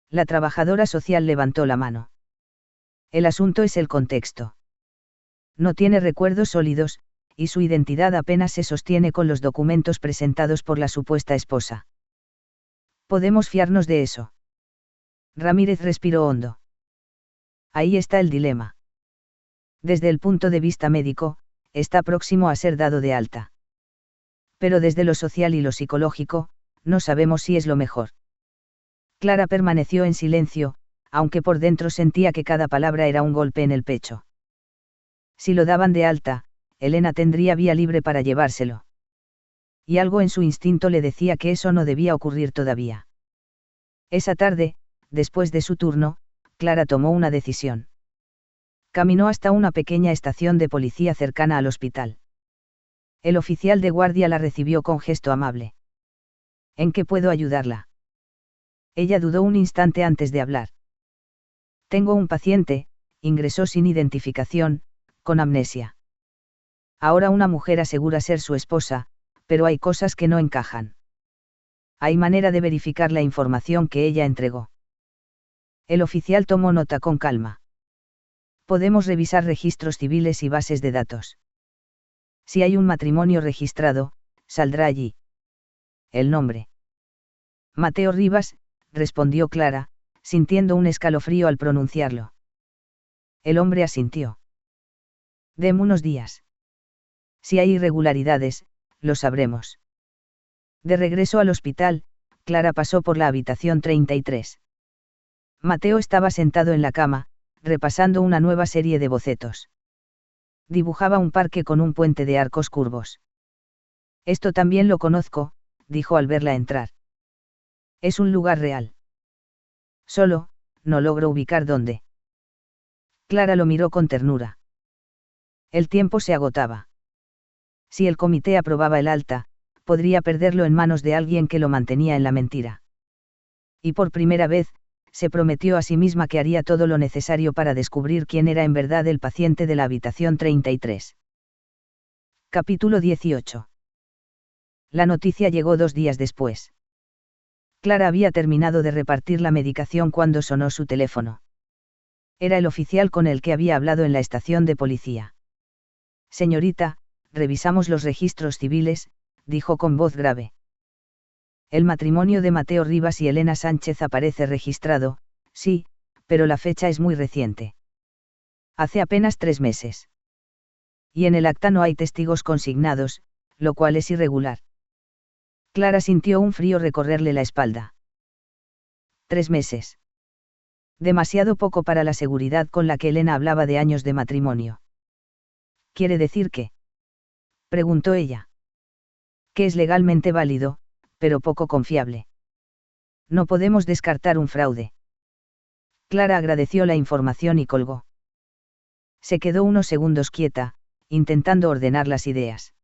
La trabajadora social levantó la mano. El asunto es el contexto. No tiene recuerdos sólidos, y su identidad apenas se sostiene con los documentos presentados por la supuesta esposa. ¿Podemos fiarnos de eso? Ramírez respiró hondo. Ahí está el dilema. Desde el punto de vista médico, está próximo a ser dado de alta. Pero desde lo social y lo psicológico, no sabemos si es lo mejor. Clara permaneció en silencio, aunque por dentro sentía que cada palabra era un golpe en el pecho. Si lo daban de alta, Elena tendría vía libre para llevárselo. Y algo en su instinto le decía que eso no debía ocurrir todavía. Esa tarde, después de su turno, Clara tomó una decisión. Caminó hasta una pequeña estación de policía cercana al hospital. El oficial de guardia la recibió con gesto amable. ¿En qué puedo ayudarla? Ella dudó un instante antes de hablar. Tengo un paciente, ingresó sin identificación, con amnesia. Ahora una mujer asegura ser su esposa, pero hay cosas que no encajan. Hay manera de verificar la información que ella entregó. El oficial tomó nota con calma. Podemos revisar registros civiles y bases de datos. Si hay un matrimonio registrado, saldrá allí. El nombre. Mateo Rivas, respondió Clara, sintiendo un escalofrío al pronunciarlo. El hombre asintió. Deme unos días. Si hay irregularidades, lo sabremos. De regreso al hospital, Clara pasó por la habitación 33. Mateo estaba sentado en la cama, repasando una nueva serie de bocetos. Dibujaba un parque con un puente de arcos curvos. Esto también lo conozco, dijo al verla entrar. Es un lugar real. Solo, no logro ubicar dónde. Clara lo miró con ternura. El tiempo se agotaba. Si el comité aprobaba el alta, podría perderlo en manos de alguien que lo mantenía en la mentira. Y por primera vez, se prometió a sí misma que haría todo lo necesario para descubrir quién era en verdad el paciente de la habitación 33. Capítulo 18. La noticia llegó 2 días después. Clara había terminado de repartir la medicación cuando sonó su teléfono. Era el oficial con el que había hablado en la estación de policía. Señorita, revisamos los registros civiles, dijo con voz grave. El matrimonio de Mateo Rivas y Elena Sánchez aparece registrado, sí, pero la fecha es muy reciente. Hace apenas 3 meses. Y en el acta no hay testigos consignados, lo cual es irregular. Clara sintió un frío recorrerle la espalda. 3 meses. Demasiado poco para la seguridad con la que Elena hablaba de años de matrimonio. ¿Quiere decir qué? Preguntó ella. Que es legalmente válido, pero poco confiable. No podemos descartar un fraude. Clara agradeció la información y colgó. Se quedó unos segundos quieta, intentando ordenar las ideas.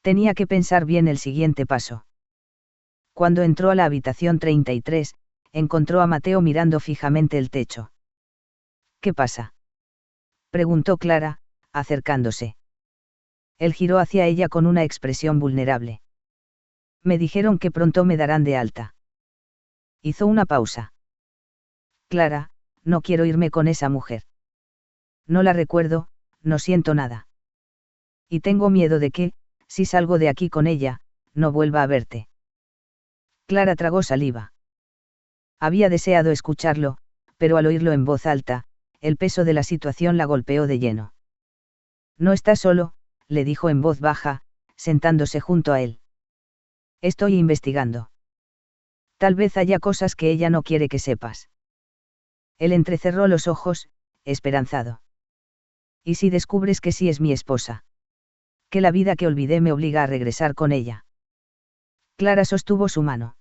Tenía que pensar bien el siguiente paso. Cuando entró a la habitación 33, encontró a Mateo mirando fijamente el techo. ¿Qué pasa? Preguntó Clara, acercándose. Él giró hacia ella con una expresión vulnerable. Me dijeron que pronto me darán de alta. Hizo una pausa. Clara, no quiero irme con esa mujer. No la recuerdo, no siento nada. Y tengo miedo de que, si salgo de aquí con ella, no vuelva a verte. Clara tragó saliva. Había deseado escucharlo, pero al oírlo en voz alta, el peso de la situación la golpeó de lleno. No estás solo, le dijo en voz baja, sentándose junto a él. Estoy investigando. Tal vez haya cosas que ella no quiere que sepas. Él entrecerró los ojos, esperanzado. ¿Y si descubres que sí es mi esposa? Que la vida que olvidé me obliga a regresar con ella. Clara sostuvo su mano.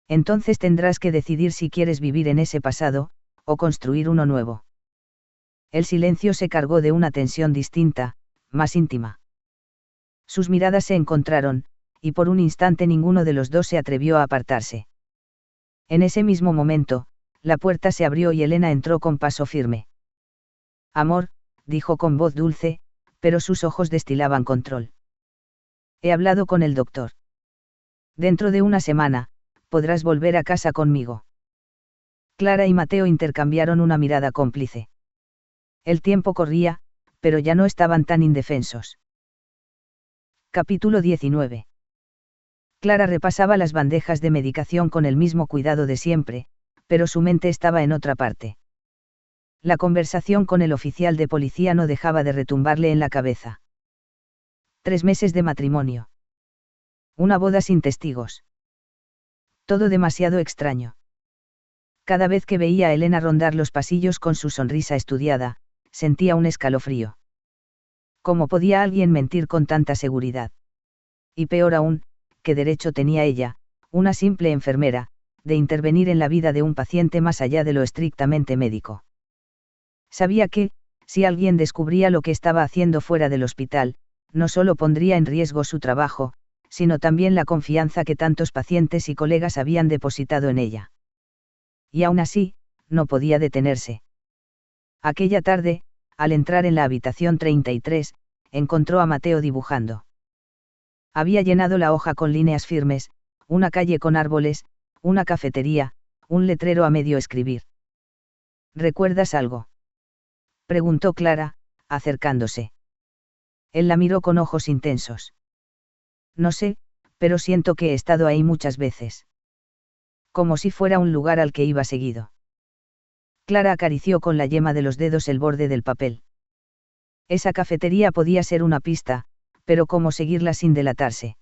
Entonces tendrás que decidir si quieres vivir en ese pasado, o construir uno nuevo. El silencio se cargó de una tensión distinta, más íntima. Sus miradas se encontraron, y por un instante ninguno de los dos se atrevió a apartarse. En ese mismo momento, la puerta se abrió y Elena entró con paso firme. Amor, dijo con voz dulce, pero sus ojos destilaban control. He hablado con el doctor. Dentro de una semana, podrás volver a casa conmigo. Clara y Mateo intercambiaron una mirada cómplice. El tiempo corría, pero ya no estaban tan indefensos. Capítulo 19. Clara repasaba las bandejas de medicación con el mismo cuidado de siempre, pero su mente estaba en otra parte. La conversación con el oficial de policía no dejaba de retumbarle en la cabeza. 3 meses de matrimonio. Una boda sin testigos. Todo demasiado extraño. Cada vez que veía a Elena rondar los pasillos con su sonrisa estudiada, sentía un escalofrío. ¿Cómo podía alguien mentir con tanta seguridad? Y peor aún, ¿qué derecho tenía ella, una simple enfermera, de intervenir en la vida de un paciente más allá de lo estrictamente médico? Sabía que, si alguien descubría lo que estaba haciendo fuera del hospital, no solo pondría en riesgo su trabajo, sino también la confianza que tantos pacientes y colegas habían depositado en ella. Y aún así, no podía detenerse. Aquella tarde, al entrar en la habitación 33, encontró a Mateo dibujando. Había llenado la hoja con líneas firmes, una calle con árboles, una cafetería, un letrero a medio escribir. ¿Recuerdas algo?, preguntó Clara, acercándose. Él la miró con ojos intensos. No sé, pero siento que he estado ahí muchas veces. Como si fuera un lugar al que iba seguido. Clara acarició con la yema de los dedos el borde del papel. Esa cafetería podía ser una pista, pero ¿cómo seguirla sin delatarse?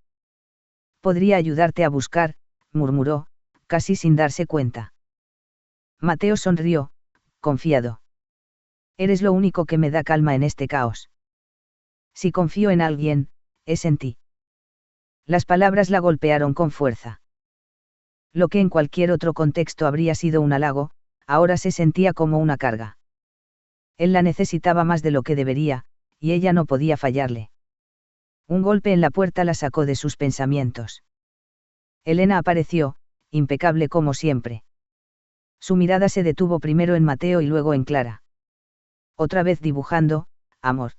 Podría ayudarte a buscar, murmuró, casi sin darse cuenta. Mateo sonrió, confiado. Eres lo único que me da calma en este caos. Si confío en alguien, es en ti. Las palabras la golpearon con fuerza. Lo que en cualquier otro contexto habría sido un halago, ahora se sentía como una carga. Él la necesitaba más de lo que debería, y ella no podía fallarle. Un golpe en la puerta la sacó de sus pensamientos. Elena apareció, impecable como siempre. Su mirada se detuvo primero en Mateo y luego en Clara. ¿Otra vez dibujando, amor?,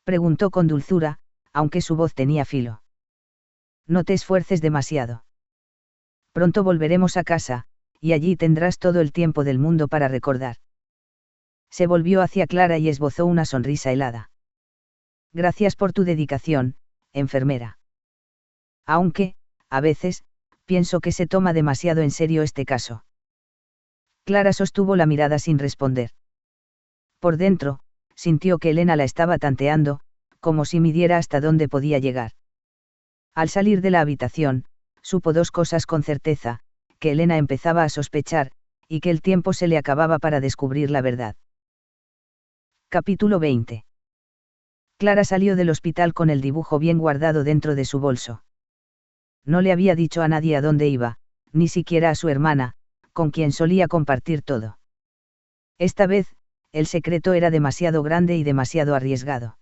preguntó con dulzura, aunque su voz tenía filo. No te esfuerces demasiado. Pronto volveremos a casa, y allí tendrás todo el tiempo del mundo para recordar. Se volvió hacia Clara y esbozó una sonrisa helada. Gracias por tu dedicación, enfermera. Aunque, a veces, pienso que se toma demasiado en serio este caso. Clara sostuvo la mirada sin responder. Por dentro, sintió que Elena la estaba tanteando, como si midiera hasta dónde podía llegar. Al salir de la habitación, supo 2 cosas con certeza, que Elena empezaba a sospechar, y que el tiempo se le acababa para descubrir la verdad. Capítulo 20. Clara salió del hospital con el dibujo bien guardado dentro de su bolso. No le había dicho a nadie a dónde iba, ni siquiera a su hermana, con quien solía compartir todo. Esta vez, el secreto era demasiado grande y demasiado arriesgado.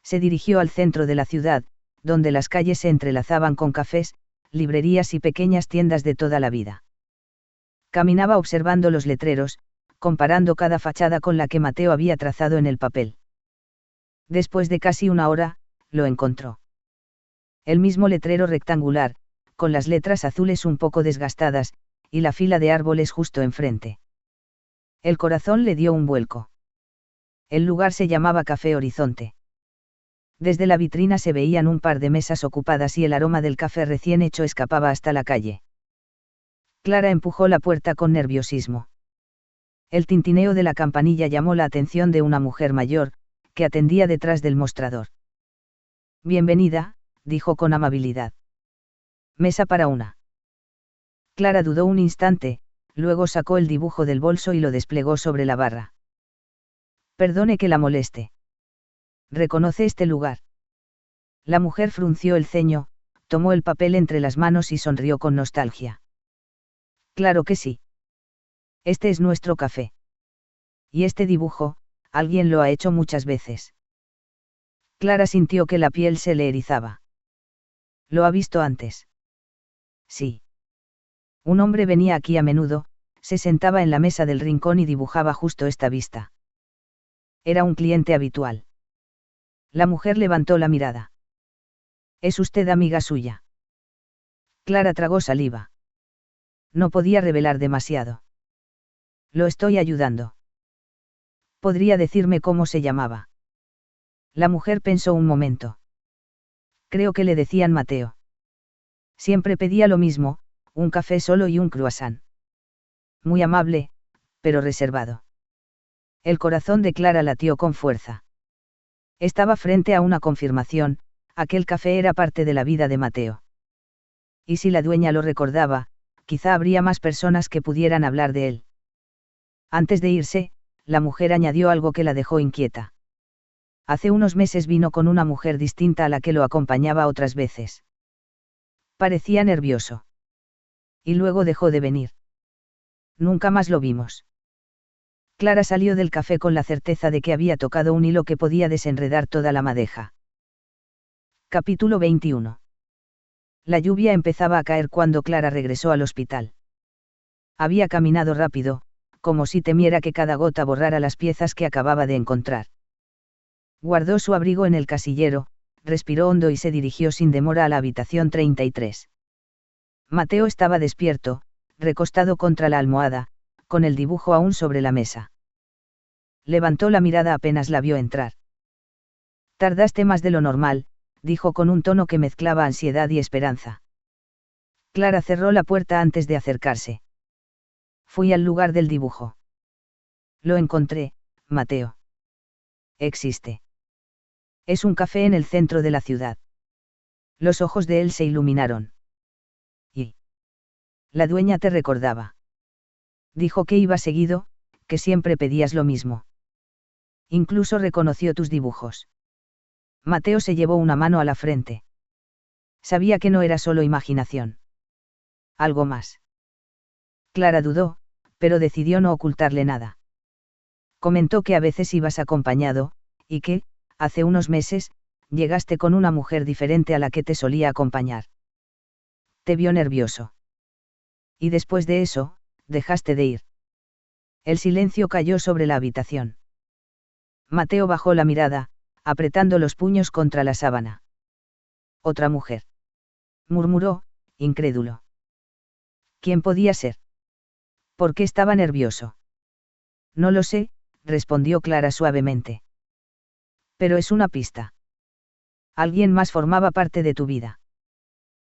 Se dirigió al centro de la ciudad, donde las calles se entrelazaban con cafés, librerías y pequeñas tiendas de toda la vida. Caminaba observando los letreros, comparando cada fachada con la que Mateo había trazado en el papel. Después de casi una hora, lo encontró. El mismo letrero rectangular, con las letras azules un poco desgastadas, y la fila de árboles justo enfrente. El corazón le dio un vuelco. El lugar se llamaba Café Horizonte. Desde la vitrina se veían un par de mesas ocupadas y el aroma del café recién hecho escapaba hasta la calle. Clara empujó la puerta con nerviosismo. El tintineo de la campanilla llamó la atención de una mujer mayor, que atendía detrás del mostrador. Bienvenida, dijo con amabilidad. Mesa para una. Clara dudó un instante, luego sacó el dibujo del bolso y lo desplegó sobre la barra. Perdone que la moleste. ¿Reconoce este lugar? La mujer frunció el ceño, tomó el papel entre las manos y sonrió con nostalgia. Claro que sí. Este es nuestro café. Y este dibujo, alguien lo ha hecho muchas veces. Clara sintió que la piel se le erizaba. ¿Lo ha visto antes? Sí. Un hombre venía aquí a menudo, se sentaba en la mesa del rincón y dibujaba justo esta vista. Era un cliente habitual. La mujer levantó la mirada. ¿Es usted amiga suya? Clara tragó saliva. No podía revelar demasiado. Lo estoy ayudando. ¿Podría decirme cómo se llamaba? La mujer pensó un momento. Creo que le decían Mateo. Siempre pedía lo mismo, un café solo y un croissant. Muy amable, pero reservado. El corazón de Clara latió con fuerza. Estaba frente a una confirmación, aquel café era parte de la vida de Mateo. Y si la dueña lo recordaba, quizá habría más personas que pudieran hablar de él. Antes de irse, la mujer añadió algo que la dejó inquieta. Hace unos meses vino con una mujer distinta a la que lo acompañaba otras veces. Parecía nervioso. Y luego dejó de venir. Nunca más lo vimos. Clara salió del café con la certeza de que había tocado un hilo que podía desenredar toda la madeja. Capítulo 21. La lluvia empezaba a caer cuando Clara regresó al hospital. Había caminado rápido, como si temiera que cada gota borrara las piezas que acababa de encontrar. Guardó su abrigo en el casillero, respiró hondo y se dirigió sin demora a la habitación 33. Mateo estaba despierto, recostado contra la almohada, con el dibujo aún sobre la mesa. Levantó la mirada apenas la vio entrar. Tardaste más de lo normal, dijo con un tono que mezclaba ansiedad y esperanza. Clara cerró la puerta antes de acercarse. Fui al lugar del dibujo. Lo encontré, Mateo. Existe. Es un café en el centro de la ciudad. Los ojos de él se iluminaron. ¿Y? La dueña te recordaba. Dijo que iba seguido, que siempre pedías lo mismo. Incluso reconoció tus dibujos. Mateo se llevó una mano a la frente. Sabía que no era solo imaginación. Algo más. Clara dudó, pero decidió no ocultarle nada. Comentó que a veces ibas acompañado, y que, hace unos meses, llegaste con una mujer diferente a la que te solía acompañar. Te vio nervioso. Y después de eso, dejaste de ir. El silencio cayó sobre la habitación. Mateo bajó la mirada, apretando los puños contra la sábana. Otra mujer. Murmuró, incrédulo. ¿Quién podía ser? ¿Por qué estaba nervioso? No lo sé, respondió Clara suavemente. Pero es una pista. Alguien más formaba parte de tu vida.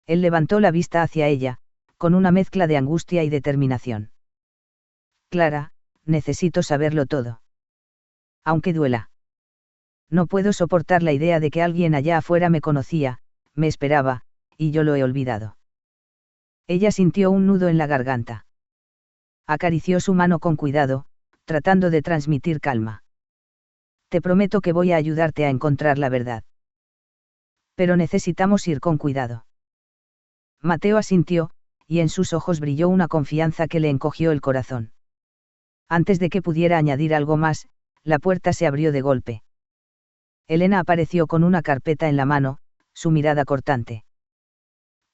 Él levantó la vista hacia ella, con una mezcla de angustia y determinación. Clara, necesito saberlo todo. Aunque duela. No puedo soportar la idea de que alguien allá afuera me conocía, me esperaba, y yo lo he olvidado. Ella sintió un nudo en la garganta. Acarició su mano con cuidado, tratando de transmitir calma. Te prometo que voy a ayudarte a encontrar la verdad. Pero necesitamos ir con cuidado. Mateo asintió, y en sus ojos brilló una confianza que le encogió el corazón. Antes de que pudiera añadir algo más, la puerta se abrió de golpe. Elena apareció con una carpeta en la mano, su mirada cortante.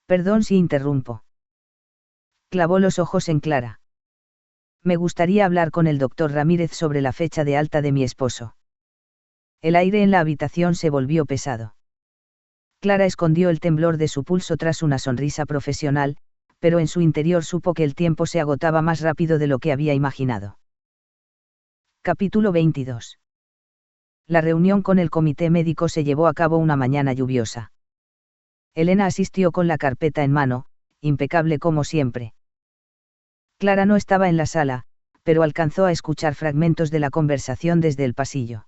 Perdón si interrumpo. Clavó los ojos en Clara. Me gustaría hablar con el doctor Ramírez sobre la fecha de alta de mi esposo. El aire en la habitación se volvió pesado. Clara escondió el temblor de su pulso tras una sonrisa profesional, pero en su interior supo que el tiempo se agotaba más rápido de lo que había imaginado. Capítulo 22. La reunión con el comité médico se llevó a cabo una mañana lluviosa. Elena asistió con la carpeta en mano, impecable como siempre. Clara no estaba en la sala, pero alcanzó a escuchar fragmentos de la conversación desde el pasillo.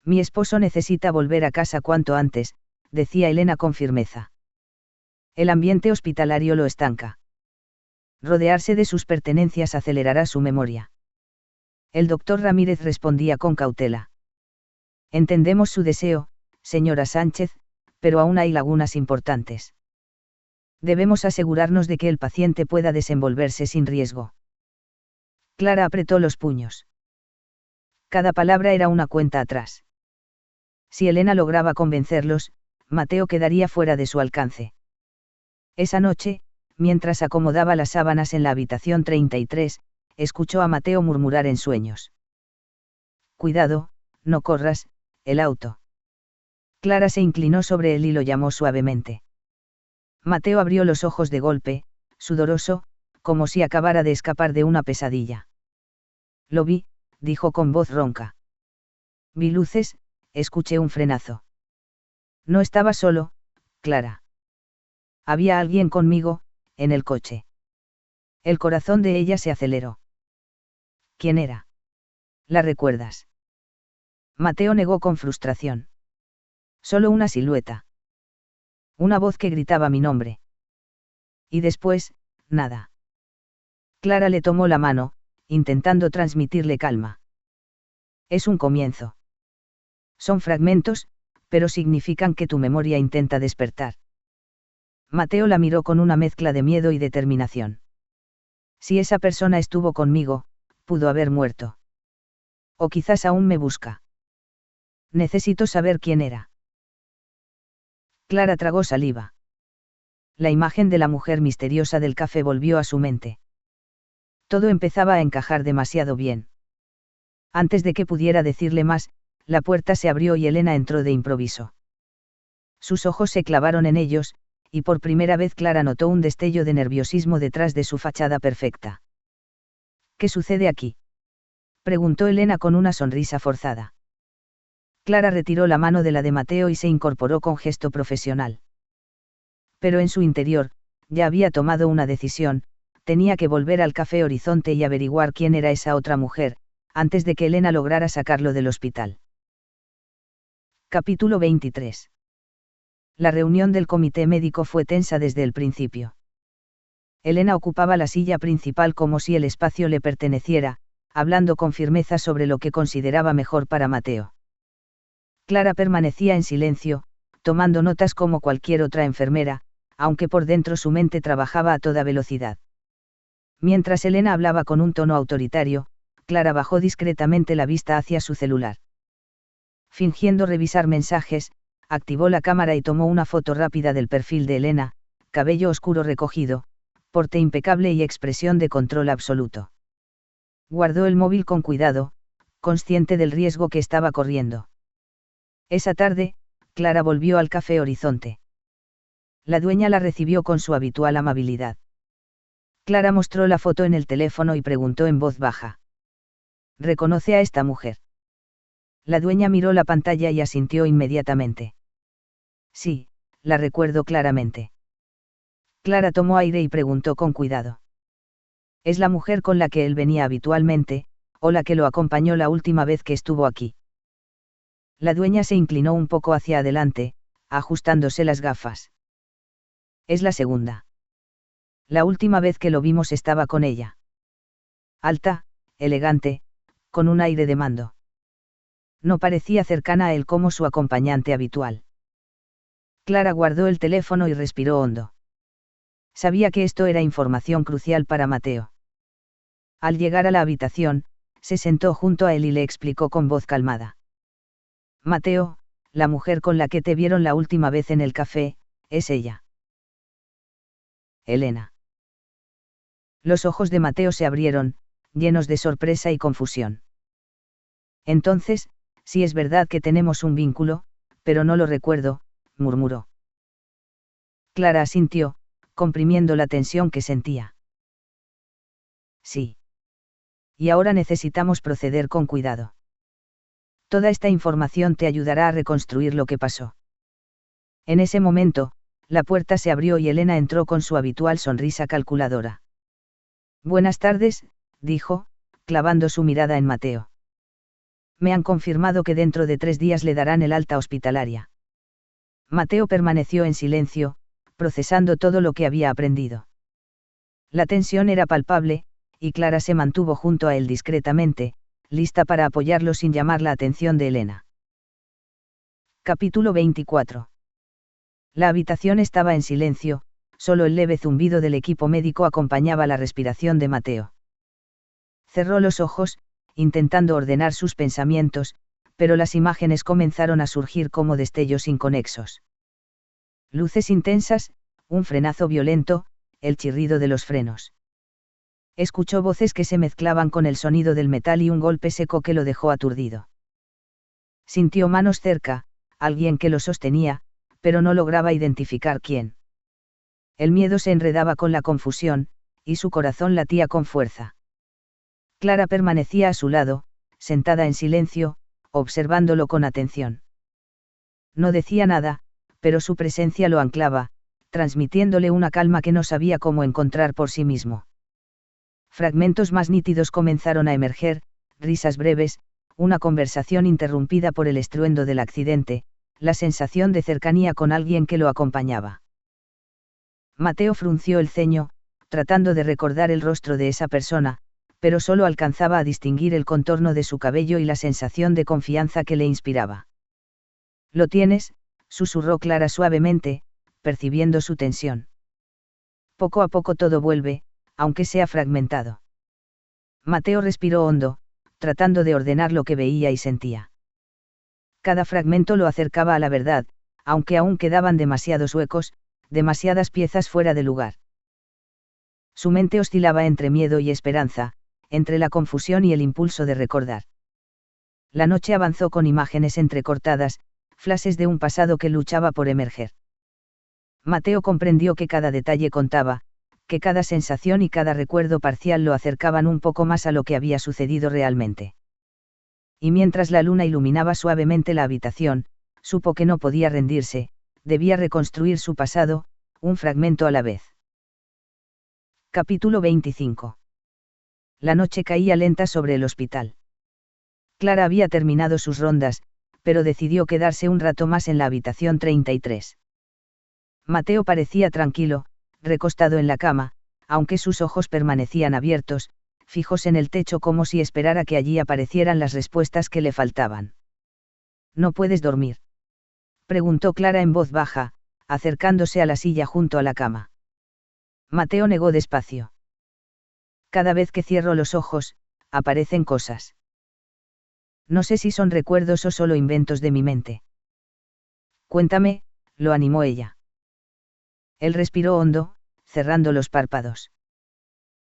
Mi esposo necesita volver a casa cuanto antes, decía Elena con firmeza. El ambiente hospitalario lo estanca. Rodearse de sus pertenencias acelerará su memoria. El doctor Ramírez respondía con cautela. Entendemos su deseo, señora Sánchez, pero aún hay lagunas importantes. Debemos asegurarnos de que el paciente pueda desenvolverse sin riesgo. Clara apretó los puños. Cada palabra era una cuenta atrás. Si Elena lograba convencerlos, Mateo quedaría fuera de su alcance. Esa noche, mientras acomodaba las sábanas en la habitación 33, escuchó a Mateo murmurar en sueños. Cuidado, no corras, el auto. Clara se inclinó sobre él y lo llamó suavemente. Mateo abrió los ojos de golpe, sudoroso, como si acabara de escapar de una pesadilla. Lo vi, dijo con voz ronca. Vi luces, escuché un frenazo. No estaba solo, Clara. Había alguien conmigo, en el coche. El corazón de ella se aceleró. ¿Quién era? ¿La recuerdas? Mateo negó con frustración. Solo una silueta. Una voz que gritaba mi nombre. Y después, nada. Clara le tomó la mano, intentando transmitirle calma. Es un comienzo. Son fragmentos, pero significan que tu memoria intenta despertar. Mateo la miró con una mezcla de miedo y determinación. Si esa persona estuvo conmigo, pudo haber muerto. O quizás aún me busca. Necesito saber quién era. Clara tragó saliva. La imagen de la mujer misteriosa del café volvió a su mente. Todo empezaba a encajar demasiado bien. Antes de que pudiera decirle más, la puerta se abrió y Elena entró de improviso. Sus ojos se clavaron en ellos, y por primera vez Clara notó un destello de nerviosismo detrás de su fachada perfecta. ¿Qué sucede aquí?, preguntó Elena con una sonrisa forzada. Clara retiró la mano de la de Mateo y se incorporó con gesto profesional. Pero en su interior, ya había tomado una decisión: tenía que volver al Café Horizonte y averiguar quién era esa otra mujer, antes de que Elena lograra sacarlo del hospital. Capítulo 23. La reunión del comité médico fue tensa desde el principio. Elena ocupaba la silla principal como si el espacio le perteneciera, hablando con firmeza sobre lo que consideraba mejor para Mateo. Clara permanecía en silencio, tomando notas como cualquier otra enfermera, aunque por dentro su mente trabajaba a toda velocidad. Mientras Elena hablaba con un tono autoritario, Clara bajó discretamente la vista hacia su celular. Fingiendo revisar mensajes, activó la cámara y tomó una foto rápida del perfil de Elena: cabello oscuro recogido, porte impecable y expresión de control absoluto. Guardó el móvil con cuidado, consciente del riesgo que estaba corriendo. Esa tarde, Clara volvió al Café Horizonte. La dueña la recibió con su habitual amabilidad. Clara mostró la foto en el teléfono y preguntó en voz baja: ¿reconoce a esta mujer? La dueña miró la pantalla y asintió inmediatamente. Sí, la recuerdo claramente. Clara tomó aire y preguntó con cuidado: ¿es la mujer con la que él venía habitualmente, o la que lo acompañó la última vez que estuvo aquí? La dueña se inclinó un poco hacia adelante, ajustándose las gafas. Es la segunda. La última vez que lo vimos estaba con ella. Alta, elegante, con un aire de mando. No parecía cercana a él como su acompañante habitual. Clara guardó el teléfono y respiró hondo. Sabía que esto era información crucial para Mateo. Al llegar a la habitación, se sentó junto a él y le explicó con voz calmada: Mateo, la mujer con la que te vieron la última vez en el café, es ella. Elena. Los ojos de Mateo se abrieron, llenos de sorpresa y confusión. Entonces, sí es verdad que tenemos un vínculo, pero no lo recuerdo, murmuró. Clara asintió, comprimiendo la tensión que sentía. Sí. Y ahora necesitamos proceder con cuidado. Toda esta información te ayudará a reconstruir lo que pasó. En ese momento, la puerta se abrió y Elena entró con su habitual sonrisa calculadora. Buenas tardes, dijo, clavando su mirada en Mateo. Me han confirmado que dentro de 3 días le darán el alta hospitalaria. Mateo permaneció en silencio, procesando todo lo que había aprendido. La tensión era palpable, y Clara se mantuvo junto a él discretamente, lista para apoyarlo sin llamar la atención de Elena. Capítulo 24. La habitación estaba en silencio, solo el leve zumbido del equipo médico acompañaba la respiración de Mateo. Cerró los ojos, intentando ordenar sus pensamientos, pero las imágenes comenzaron a surgir como destellos inconexos. Luces intensas, un frenazo violento, el chirrido de los frenos. Escuchó voces que se mezclaban con el sonido del metal y un golpe seco que lo dejó aturdido. Sintió manos cerca, alguien que lo sostenía, pero no lograba identificar quién. El miedo se enredaba con la confusión, y su corazón latía con fuerza. Clara permanecía a su lado, sentada en silencio, observándolo con atención. No decía nada, pero su presencia lo anclaba, transmitiéndole una calma que no sabía cómo encontrar por sí mismo. Fragmentos más nítidos comenzaron a emerger, risas breves, una conversación interrumpida por el estruendo del accidente, la sensación de cercanía con alguien que lo acompañaba. Mateo frunció el ceño, tratando de recordar el rostro de esa persona, pero solo alcanzaba a distinguir el contorno de su cabello y la sensación de confianza que le inspiraba. «Lo tienes», susurró Clara suavemente, percibiendo su tensión. «Poco a poco todo vuelve, aunque sea fragmentado». Mateo respiró hondo, tratando de ordenar lo que veía y sentía. Cada fragmento lo acercaba a la verdad, aunque aún quedaban demasiados huecos, demasiadas piezas fuera de lugar. Su mente oscilaba entre miedo y esperanza, entre la confusión y el impulso de recordar. La noche avanzó con imágenes entrecortadas, flashes de un pasado que luchaba por emerger. Mateo comprendió que cada detalle contaba, que cada sensación y cada recuerdo parcial lo acercaban un poco más a lo que había sucedido realmente. Y mientras la luna iluminaba suavemente la habitación, supo que no podía rendirse, debía reconstruir su pasado, un fragmento a la vez. Capítulo 25. La noche caía lenta sobre el hospital. Clara había terminado sus rondas, pero decidió quedarse un rato más en la habitación 33. Mateo parecía tranquilo, recostado en la cama, aunque sus ojos permanecían abiertos, fijos en el techo como si esperara que allí aparecieran las respuestas que le faltaban. «¿No puedes dormir?», preguntó Clara en voz baja, acercándose a la silla junto a la cama. Mateo negó despacio. «Cada vez que cierro los ojos, aparecen cosas. No sé si son recuerdos o solo inventos de mi mente». «Cuéntame», lo animó ella. Él respiró hondo, cerrando los párpados.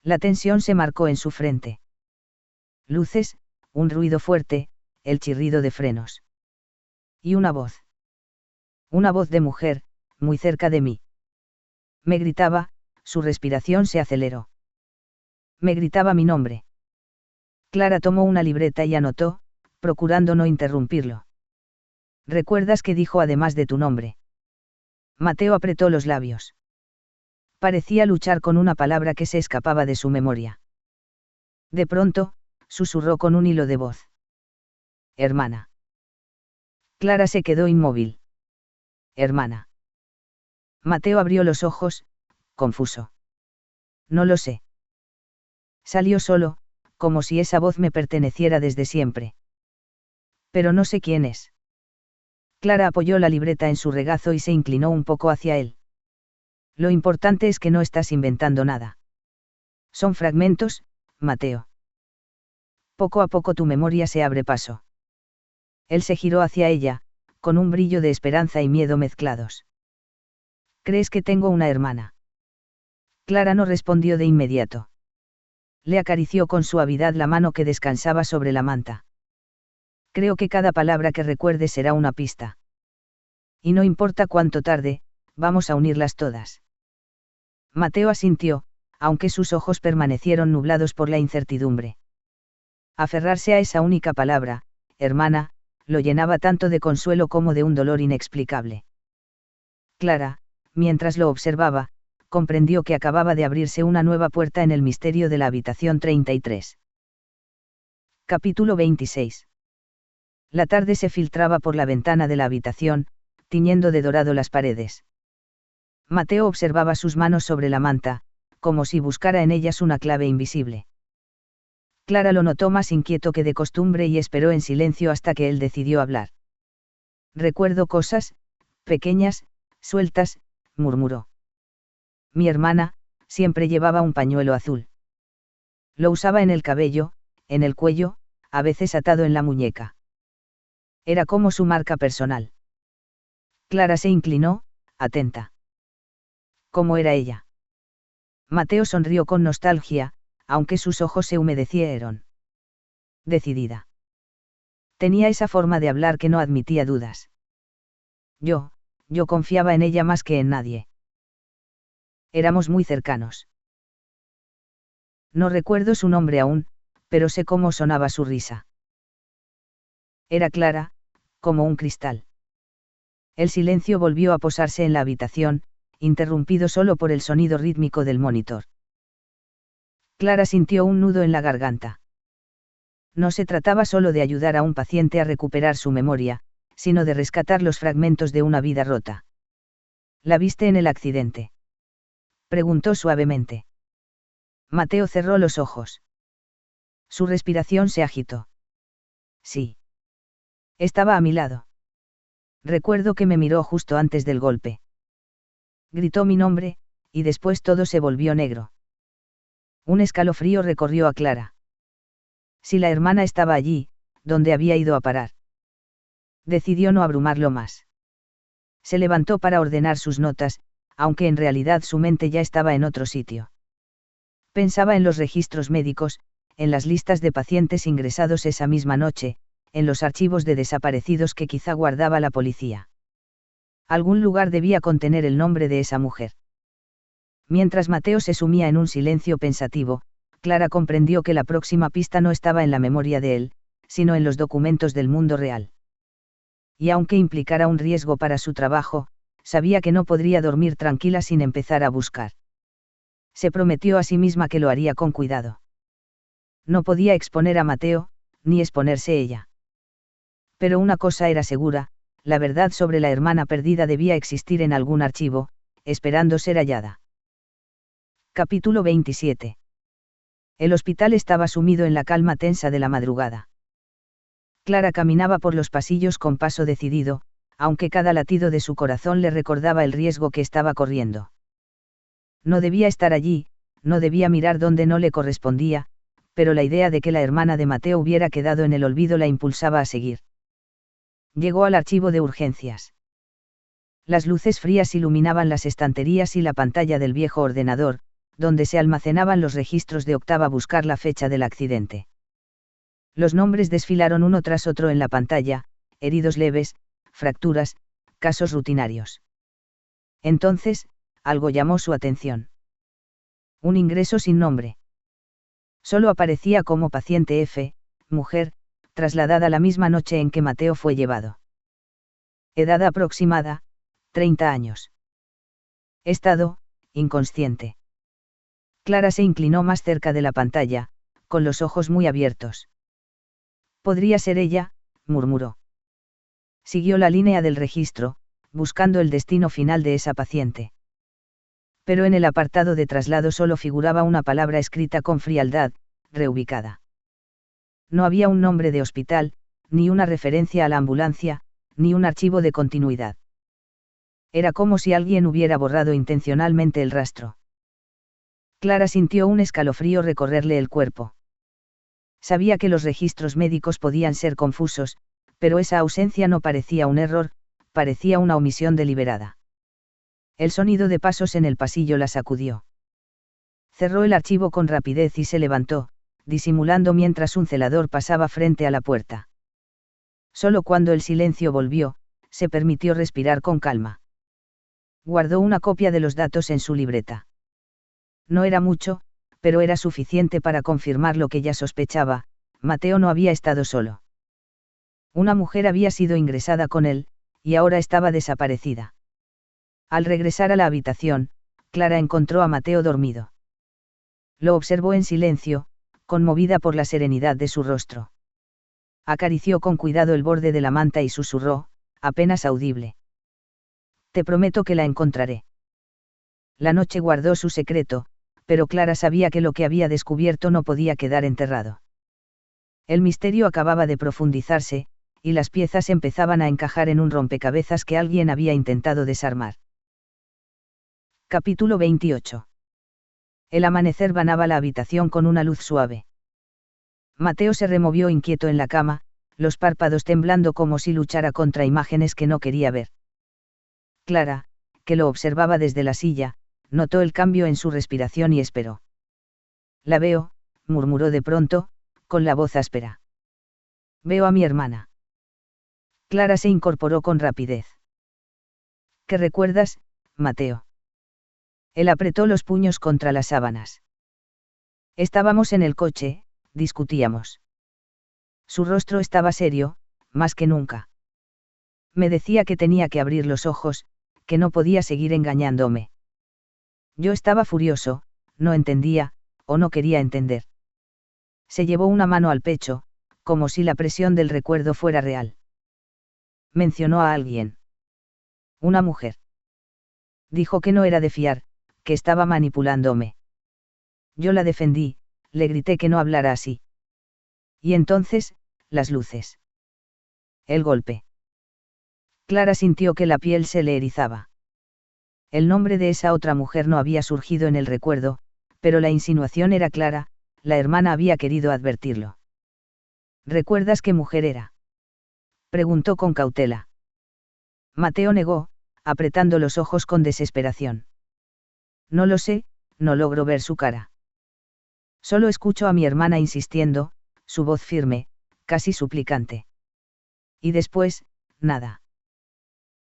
La tensión se marcó en su frente. Luces, un ruido fuerte, el chirrido de frenos. Y una voz. Una voz de mujer, muy cerca de mí. Me gritaba, su respiración se aceleró. Me gritaba mi nombre. Clara tomó una libreta y anotó, procurando no interrumpirlo. «¿Recuerdas qué dijo además de tu nombre?». Mateo apretó los labios. Parecía luchar con una palabra que se escapaba de su memoria. De pronto, susurró con un hilo de voz. «Hermana». Clara se quedó inmóvil. «Hermana». Mateo abrió los ojos, confuso. «No lo sé». Salió solo, como si esa voz me perteneciera desde siempre. «Pero no sé quién es». Clara apoyó la libreta en su regazo y se inclinó un poco hacia él. «Lo importante es que no estás inventando nada. Son fragmentos, Mateo. Poco a poco tu memoria se abre paso». Él se giró hacia ella, con un brillo de esperanza y miedo mezclados. «¿Crees que tengo una hermana?». Clara no respondió de inmediato. Le acarició con suavidad la mano que descansaba sobre la manta. «Creo que cada palabra que recuerdes será una pista. Y no importa cuánto tarde, vamos a unirlas todas». Mateo asintió, aunque sus ojos permanecieron nublados por la incertidumbre. Aferrarse a esa única palabra, hermana, lo llenaba tanto de consuelo como de un dolor inexplicable. Clara, mientras lo observaba, comprendió que acababa de abrirse una nueva puerta en el misterio de la habitación 33. Capítulo 26. La tarde se filtraba por la ventana de la habitación, tiñendo de dorado las paredes. Mateo observaba sus manos sobre la manta, como si buscara en ellas una clave invisible. Clara lo notó más inquieto que de costumbre y esperó en silencio hasta que él decidió hablar. «Recuerdo cosas, pequeñas, sueltas», murmuró. «Mi hermana, siempre llevaba un pañuelo azul. Lo usaba en el cabello, en el cuello, a veces atado en la muñeca. Era como su marca personal». Clara se inclinó, atenta. ¿Cómo era ella? Mateo sonrió con nostalgia, aunque sus ojos se humedecieron. Decidida. Tenía esa forma de hablar que no admitía dudas. Yo confiaba en ella más que en nadie. Éramos muy cercanos. No recuerdo su nombre aún, pero sé cómo sonaba su risa. Era clara, como un cristal. El silencio volvió a posarse en la habitación, interrumpido solo por el sonido rítmico del monitor. Clara sintió un nudo en la garganta. No se trataba solo de ayudar a un paciente a recuperar su memoria, sino de rescatar los fragmentos de una vida rota. ¿La viste en el accidente?, preguntó suavemente. Mateo cerró los ojos. Su respiración se agitó. Sí. Estaba a mi lado. Recuerdo que me miró justo antes del golpe. Gritó mi nombre, y después todo se volvió negro. Un escalofrío recorrió a Clara. Si la hermana estaba allí, ¿dónde había ido a parar? Decidió no abrumarlo más. Se levantó para ordenar sus notas, aunque en realidad su mente ya estaba en otro sitio. Pensaba en los registros médicos, en las listas de pacientes ingresados esa misma noche, en los archivos de desaparecidos que quizá guardaba la policía. Algún lugar debía contener el nombre de esa mujer. Mientras Mateo se sumía en un silencio pensativo, Clara comprendió que la próxima pista no estaba en la memoria de él, sino en los documentos del mundo real. Y aunque implicara un riesgo para su trabajo, sabía que no podría dormir tranquila sin empezar a buscar. Se prometió a sí misma que lo haría con cuidado. No podía exponer a Mateo, ni exponerse ella. Pero una cosa era segura, la verdad sobre la hermana perdida debía existir en algún archivo, esperando ser hallada. Capítulo 27. El hospital estaba sumido en la calma tensa de la madrugada. Clara caminaba por los pasillos con paso decidido, aunque cada latido de su corazón le recordaba el riesgo que estaba corriendo. No debía estar allí, no debía mirar donde no le correspondía, pero la idea de que la hermana de Mateo hubiera quedado en el olvido la impulsaba a seguir. Llegó al archivo de urgencias. Las luces frías iluminaban las estanterías y la pantalla del viejo ordenador, donde se almacenaban los registros de octava. Buscar la fecha del accidente. Los nombres desfilaron uno tras otro en la pantalla: heridos leves, fracturas, casos rutinarios. Entonces, algo llamó su atención. Un ingreso sin nombre. Solo aparecía como paciente F, mujer, trasladada la misma noche en que Mateo fue llevado. Edad aproximada, 30 años. Estado, inconsciente. Clara se inclinó más cerca de la pantalla, con los ojos muy abiertos. Podría ser ella, murmuró. Siguió la línea del registro, buscando el destino final de esa paciente. Pero en el apartado de traslado solo figuraba una palabra escrita con frialdad: reubicada. No había un nombre de hospital, ni una referencia a la ambulancia, ni un archivo de continuidad. Era como si alguien hubiera borrado intencionalmente el rastro. Clara sintió un escalofrío recorrerle el cuerpo. Sabía que los registros médicos podían ser confusos, pero esa ausencia no parecía un error, parecía una omisión deliberada. El sonido de pasos en el pasillo la sacudió. Cerró el archivo con rapidez y se levantó, disimulando mientras un celador pasaba frente a la puerta. Solo cuando el silencio volvió, se permitió respirar con calma. Guardó una copia de los datos en su libreta. No era mucho, pero era suficiente para confirmar lo que ya sospechaba: Mateo no había estado solo. Una mujer había sido ingresada con él, y ahora estaba desaparecida. Al regresar a la habitación, Clara encontró a Mateo dormido. Lo observó en silencio, conmovida por la serenidad de su rostro. Acarició con cuidado el borde de la manta y susurró, apenas audible: te prometo que la encontraré. La noche guardó su secreto, pero Clara sabía que lo que había descubierto no podía quedar enterrado. El misterio acababa de profundizarse, y las piezas empezaban a encajar en un rompecabezas que alguien había intentado desarmar. Capítulo 28. El amanecer banaba la habitación con una luz suave. Mateo se removió inquieto en la cama, los párpados temblando como si luchara contra imágenes que no quería ver. Clara, que lo observaba desde la silla, notó el cambio en su respiración y esperó. La veo, murmuró de pronto, con la voz áspera. Veo a mi hermana. Clara se incorporó con rapidez. ¿Qué recuerdas, Mateo? Él apretó los puños contra las sábanas. Estábamos en el coche, discutíamos. Su rostro estaba serio, más que nunca. Me decía que tenía que abrir los ojos, que no podía seguir engañándome. Yo estaba furioso, no entendía, o no quería entender. Se llevó una mano al pecho, como si la presión del recuerdo fuera real. Mencionó a alguien. Una mujer. Dijo que no era de fiar, que estaba manipulándome. Yo la defendí, le grité que no hablara así. Y entonces, las luces. El golpe. Clara sintió que la piel se le erizaba. El nombre de esa otra mujer no había surgido en el recuerdo, pero la insinuación era clara, la hermana había querido advertirlo. ¿Recuerdas qué mujer era?, preguntó con cautela. Mateo negó, apretando los ojos con desesperación. No lo sé, no logro ver su cara. Solo escucho a mi hermana insistiendo, su voz firme, casi suplicante. Y después, nada.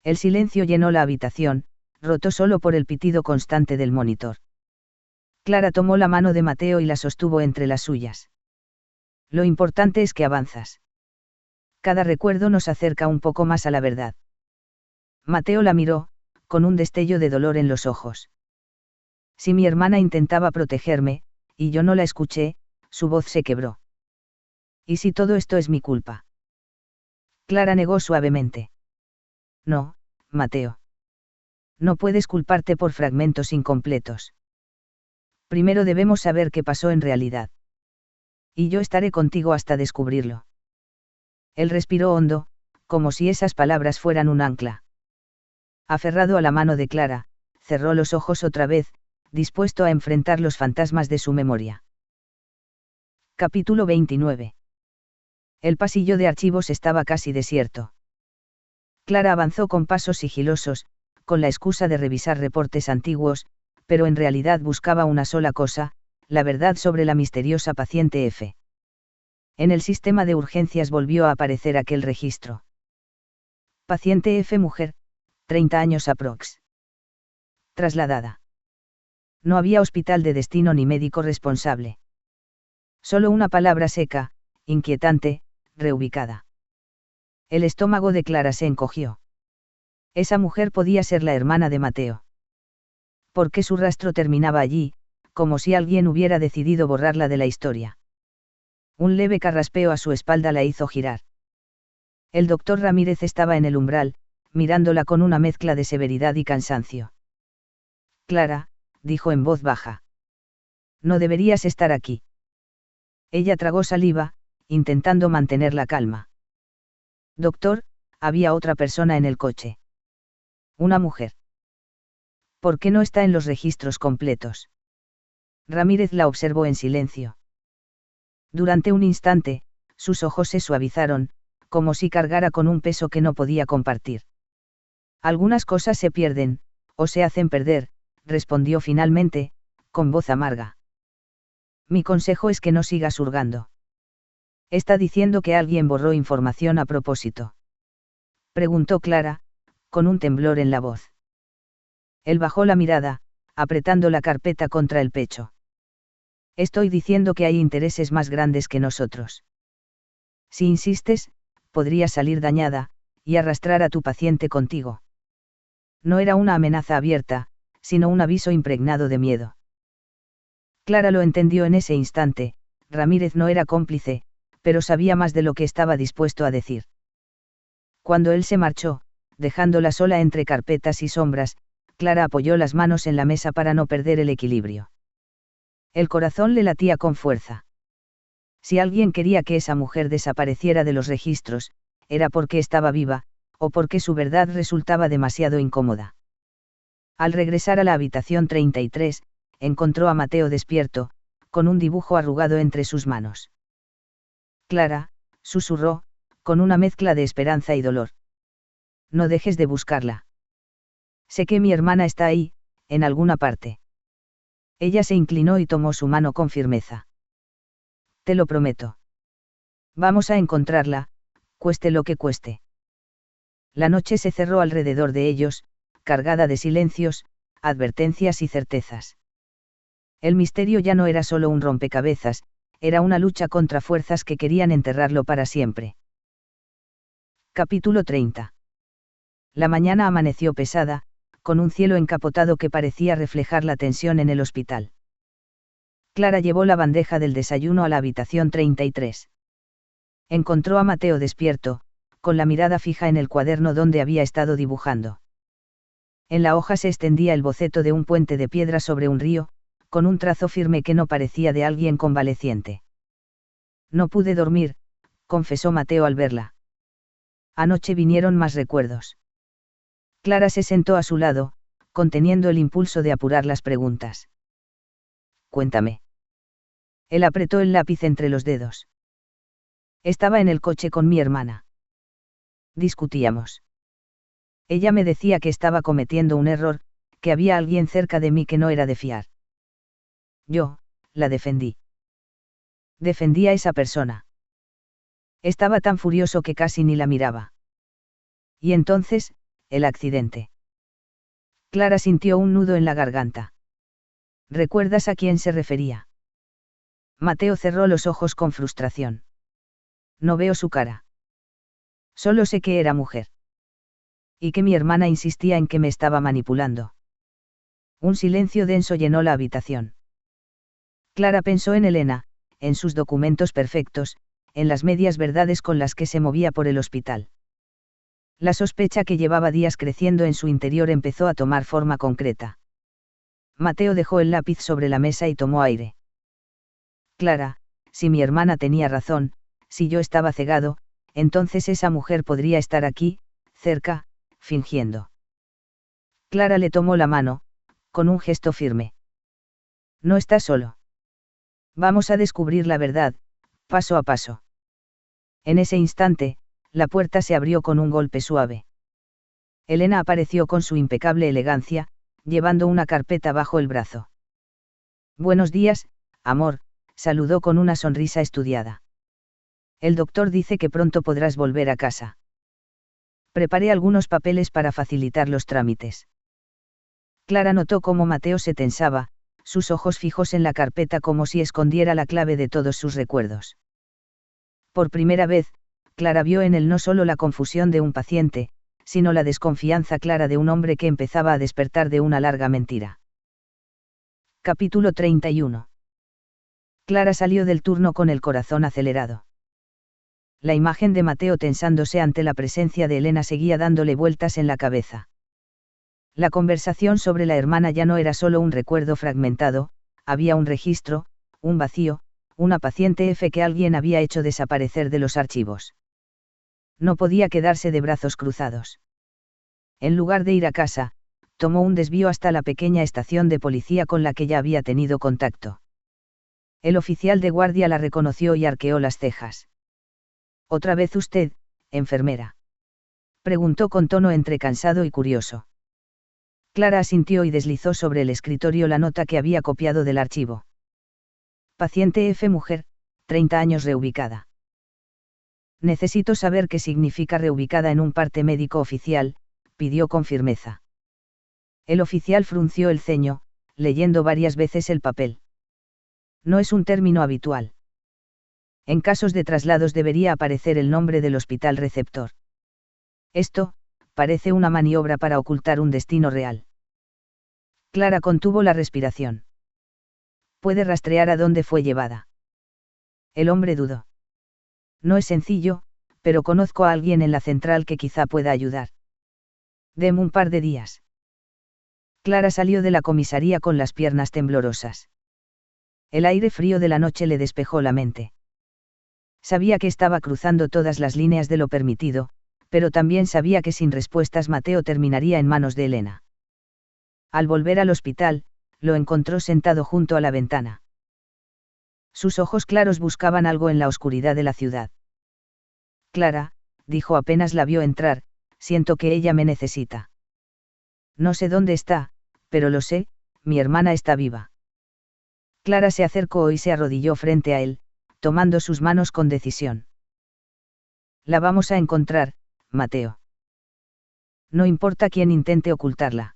El silencio llenó la habitación, roto solo por el pitido constante del monitor. Clara tomó la mano de Mateo y la sostuvo entre las suyas. Lo importante es que avanzas. Cada recuerdo nos acerca un poco más a la verdad. Mateo la miró, con un destello de dolor en los ojos. Si mi hermana intentaba protegerme, y yo no la escuché, su voz se quebró. ¿Y si todo esto es mi culpa? Clara negó suavemente. No, Mateo. No puedes culparte por fragmentos incompletos. Primero debemos saber qué pasó en realidad. Y yo estaré contigo hasta descubrirlo. Él respiró hondo, como si esas palabras fueran un ancla. Aferrado a la mano de Clara, cerró los ojos otra vez, dispuesto a enfrentar los fantasmas de su memoria. Capítulo 29. El pasillo de archivos estaba casi desierto. Clara avanzó con pasos sigilosos, con la excusa de revisar reportes antiguos, pero en realidad buscaba una sola cosa, la verdad sobre la misteriosa paciente F. En el sistema de urgencias volvió a aparecer aquel registro. Paciente F mujer, 30 años aprox. Trasladada. No había hospital de destino ni médico responsable. Solo una palabra seca, inquietante, reubicada. El estómago de Clara se encogió. Esa mujer podía ser la hermana de Mateo. ¿Por qué su rastro terminaba allí, como si alguien hubiera decidido borrarla de la historia? Un leve carraspeo a su espalda la hizo girar. El doctor Ramírez estaba en el umbral, mirándola con una mezcla de severidad y cansancio. Clara, dijo en voz baja. No deberías estar aquí. Ella tragó saliva, intentando mantener la calma. Doctor, había otra persona en el coche. Una mujer. ¿Por qué no está en los registros completos? Ramírez la observó en silencio. Durante un instante, sus ojos se suavizaron, como si cargara con un peso que no podía compartir. Algunas cosas se pierden, o se hacen perder, respondió finalmente, con voz amarga. Mi consejo es que no sigas hurgando. ¿Está diciendo que alguien borró información a propósito?, preguntó Clara, con un temblor en la voz. Él bajó la mirada, apretando la carpeta contra el pecho. Estoy diciendo que hay intereses más grandes que nosotros. Si insistes, podrías salir dañada, y arrastrar a tu paciente contigo. No era una amenaza abierta, sino un aviso impregnado de miedo. Clara lo entendió en ese instante, Ramírez no era cómplice, pero sabía más de lo que estaba dispuesto a decir. Cuando él se marchó, dejándola sola entre carpetas y sombras, Clara apoyó las manos en la mesa para no perder el equilibrio. El corazón le latía con fuerza. Si alguien quería que esa mujer desapareciera de los registros, era porque estaba viva, o porque su verdad resultaba demasiado incómoda. Al regresar a la habitación 33, encontró a Mateo despierto, con un dibujo arrugado entre sus manos. Clara, susurró, con una mezcla de esperanza y dolor. No dejes de buscarla. Sé que mi hermana está ahí, en alguna parte. Ella se inclinó y tomó su mano con firmeza. Te lo prometo. Vamos a encontrarla, cueste lo que cueste. La noche se cerró alrededor de ellos, cargada de silencios, advertencias y certezas. El misterio ya no era solo un rompecabezas, era una lucha contra fuerzas que querían enterrarlo para siempre. Capítulo 30. La mañana amaneció pesada, con un cielo encapotado que parecía reflejar la tensión en el hospital. Clara llevó la bandeja del desayuno a la habitación 33. Encontró a Mateo despierto, con la mirada fija en el cuaderno donde había estado dibujando. En la hoja se extendía el boceto de un puente de piedra sobre un río, con un trazo firme que no parecía de alguien convaleciente. No pude dormir, confesó Mateo al verla. Anoche vinieron más recuerdos. Clara se sentó a su lado, conteniendo el impulso de apurar las preguntas. Cuéntame. Él apretó el lápiz entre los dedos. Estaba en el coche con mi hermana. Discutíamos. Ella me decía que estaba cometiendo un error, que había alguien cerca de mí que no era de fiar. Yo, la defendí. Defendí a esa persona. Estaba tan furioso que casi ni la miraba. Y entonces, el accidente. Clara sintió un nudo en la garganta. ¿Recuerdas a quién se refería? Mateo cerró los ojos con frustración. No veo su cara. Solo sé que era mujer. Y que mi hermana insistía en que me estaba manipulando. Un silencio denso llenó la habitación. Clara pensó en Elena, en sus documentos perfectos, en las medias verdades con las que se movía por el hospital. La sospecha que llevaba días creciendo en su interior empezó a tomar forma concreta. Mateo dejó el lápiz sobre la mesa y tomó aire. Clara, si mi hermana tenía razón, si yo estaba cegado, entonces esa mujer podría estar aquí, cerca, fingiendo. Clara le tomó la mano, con un gesto firme. No estás solo. Vamos a descubrir la verdad, paso a paso. En ese instante, la puerta se abrió con un golpe suave. Elena apareció con su impecable elegancia, llevando una carpeta bajo el brazo. Buenos días, amor, saludó con una sonrisa estudiada. El doctor dice que pronto podrás volver a casa. Preparé algunos papeles para facilitar los trámites. Clara notó cómo Mateo se tensaba, sus ojos fijos en la carpeta como si escondiera la clave de todos sus recuerdos. Por primera vez, Clara vio en él no solo la confusión de un paciente, sino la desconfianza clara de un hombre que empezaba a despertar de una larga mentira. Capítulo 31. Clara salió del turno con el corazón acelerado. La imagen de Mateo tensándose ante la presencia de Elena seguía dándole vueltas en la cabeza. La conversación sobre la hermana ya no era solo un recuerdo fragmentado, había un registro, un vacío, una paciente F que alguien había hecho desaparecer de los archivos. No podía quedarse de brazos cruzados. En lugar de ir a casa, tomó un desvío hasta la pequeña estación de policía con la que ya había tenido contacto. El oficial de guardia la reconoció y arqueó las cejas. ¿Otra vez usted, enfermera?, preguntó con tono entre cansado y curioso. Clara asintió y deslizó sobre el escritorio la nota que había copiado del archivo. Paciente F. mujer, 30 años reubicada. Necesito saber qué significa reubicada en un parte médico oficial, pidió con firmeza. El oficial frunció el ceño, leyendo varias veces el papel. No es un término habitual. En casos de traslados debería aparecer el nombre del hospital receptor. Esto, parece una maniobra para ocultar un destino real. Clara contuvo la respiración. ¿Puede rastrear a dónde fue llevada? El hombre dudó. No es sencillo, pero conozco a alguien en la central que quizá pueda ayudar. Deme un par de días. Clara salió de la comisaría con las piernas temblorosas. El aire frío de la noche le despejó la mente. Sabía que estaba cruzando todas las líneas de lo permitido, pero también sabía que sin respuestas Mateo terminaría en manos de Elena. Al volver al hospital, lo encontró sentado junto a la ventana. Sus ojos claros buscaban algo en la oscuridad de la ciudad. Clara, dijo apenas la vio entrar, siento que ella me necesita. No sé dónde está, pero lo sé, mi hermana está viva. Clara se acercó y se arrodilló frente a él, tomando sus manos con decisión. La vamos a encontrar, Mateo. No importa quién intente ocultarla.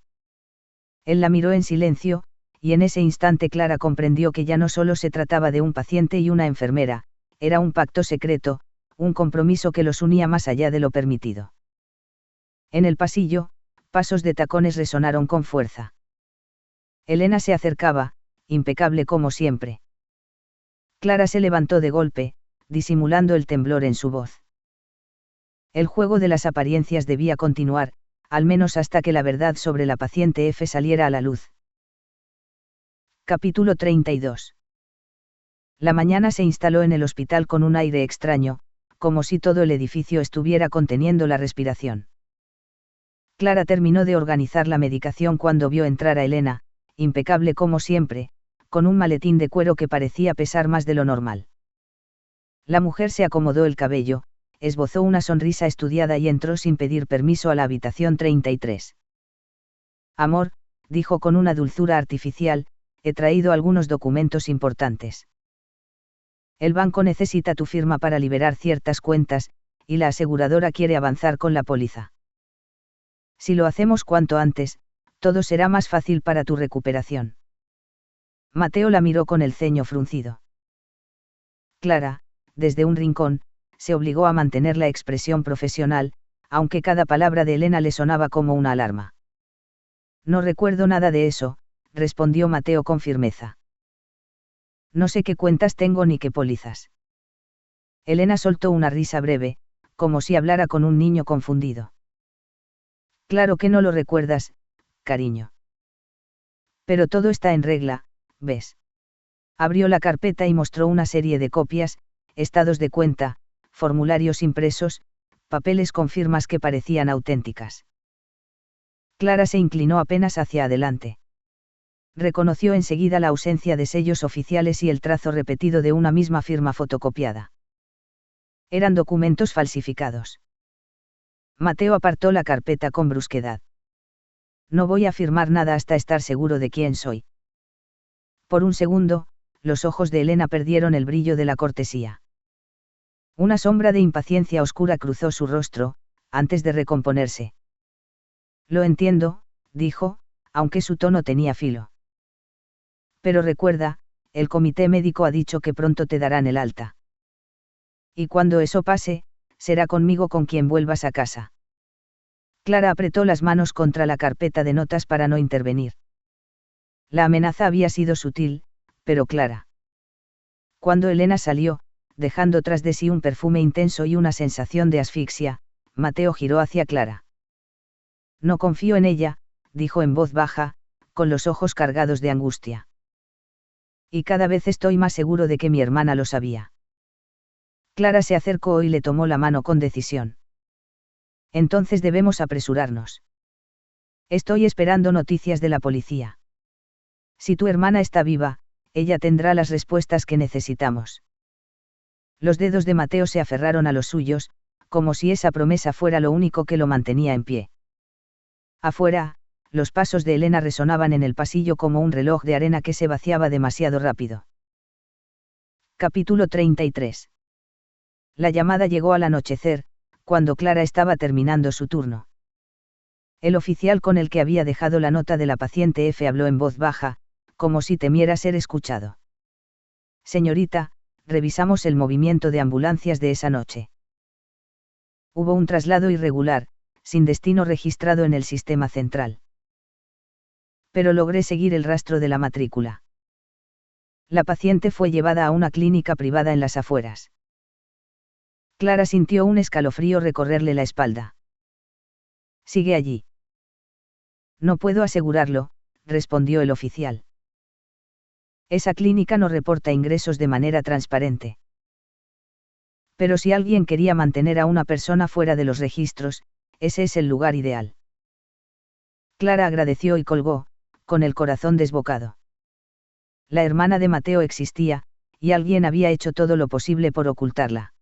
Él la miró en silencio, y en ese instante Clara comprendió que ya no solo se trataba de un paciente y una enfermera, era un pacto secreto, un compromiso que los unía más allá de lo permitido. En el pasillo, Pasos de tacones resonaron con fuerza. Elena se acercaba, impecable como siempre. Clara se levantó de golpe, disimulando el temblor en su voz. El juego de las apariencias debía continuar, al menos hasta que la verdad sobre la paciente F saliera a la luz. Capítulo 32. La mañana se instaló en el hospital con un aire extraño, como si todo el edificio estuviera conteniendo la respiración. Clara terminó de organizar la medicación cuando vio entrar a Elena, impecable como siempre, con un maletín de cuero que parecía pesar más de lo normal. La mujer se acomodó el cabello, esbozó una sonrisa estudiada y entró sin pedir permiso a la habitación 33. Amor, dijo con una dulzura artificial, he traído algunos documentos importantes. El banco necesita tu firma para liberar ciertas cuentas, y la aseguradora quiere avanzar con la póliza. Si lo hacemos cuanto antes, todo será más fácil para tu recuperación. Mateo la miró con el ceño fruncido. Clara, desde un rincón, se obligó a mantener la expresión profesional, aunque cada palabra de Elena le sonaba como una alarma. No recuerdo nada de eso, respondió Mateo con firmeza. No sé qué cuentas tengo ni qué pólizas. Elena soltó una risa breve, como si hablara con un niño confundido. Claro que no lo recuerdas, cariño. Pero todo está en regla, ¿ves? Abrió la carpeta y mostró una serie de copias, estados de cuenta, formularios impresos, papeles con firmas que parecían auténticas. Clara se inclinó apenas hacia adelante. Reconoció enseguida la ausencia de sellos oficiales y el trazo repetido de una misma firma fotocopiada. Eran documentos falsificados. Mateo apartó la carpeta con brusquedad. No voy a firmar nada hasta estar seguro de quién soy. Por un segundo, los ojos de Elena perdieron el brillo de la cortesía. Una sombra de impaciencia oscura cruzó su rostro, antes de recomponerse. Lo entiendo, dijo, aunque su tono tenía filo. Pero recuerda, el comité médico ha dicho que pronto te darán el alta. Y cuando eso pase, será conmigo con quien vuelvas a casa. Clara apretó las manos contra la carpeta de notas para no intervenir. La amenaza había sido sutil, pero clara. Cuando Elena salió, dejando tras de sí un perfume intenso y una sensación de asfixia, Mateo giró hacia Clara. No confío en ella, dijo en voz baja, con los ojos cargados de angustia. Y cada vez estoy más seguro de que mi hermana lo sabía. Clara se acercó y le tomó la mano con decisión. Entonces debemos apresurarnos. Estoy esperando noticias de la policía. Si tu hermana está viva, ella tendrá las respuestas que necesitamos. Los dedos de Mateo se aferraron a los suyos, como si esa promesa fuera lo único que lo mantenía en pie. Afuera, los pasos de Elena resonaban en el pasillo como un reloj de arena que se vaciaba demasiado rápido. Capítulo 33. La llamada llegó al anochecer, cuando Clara estaba terminando su turno. El oficial con el que había dejado la nota de la paciente F habló en voz baja, como si temiera ser escuchado. Señorita, revisamos el movimiento de ambulancias de esa noche. Hubo un traslado irregular, sin destino registrado en el sistema central. Pero logré seguir el rastro de la matrícula. La paciente fue llevada a una clínica privada en las afueras. Clara sintió un escalofrío recorrerle la espalda. ¿Sigue allí? No puedo asegurarlo, respondió el oficial. Esa clínica no reporta ingresos de manera transparente. Pero si alguien quería mantener a una persona fuera de los registros, ese es el lugar ideal. Clara agradeció y colgó, con el corazón desbocado. La hermana de Mateo existía, y alguien había hecho todo lo posible por ocultarla.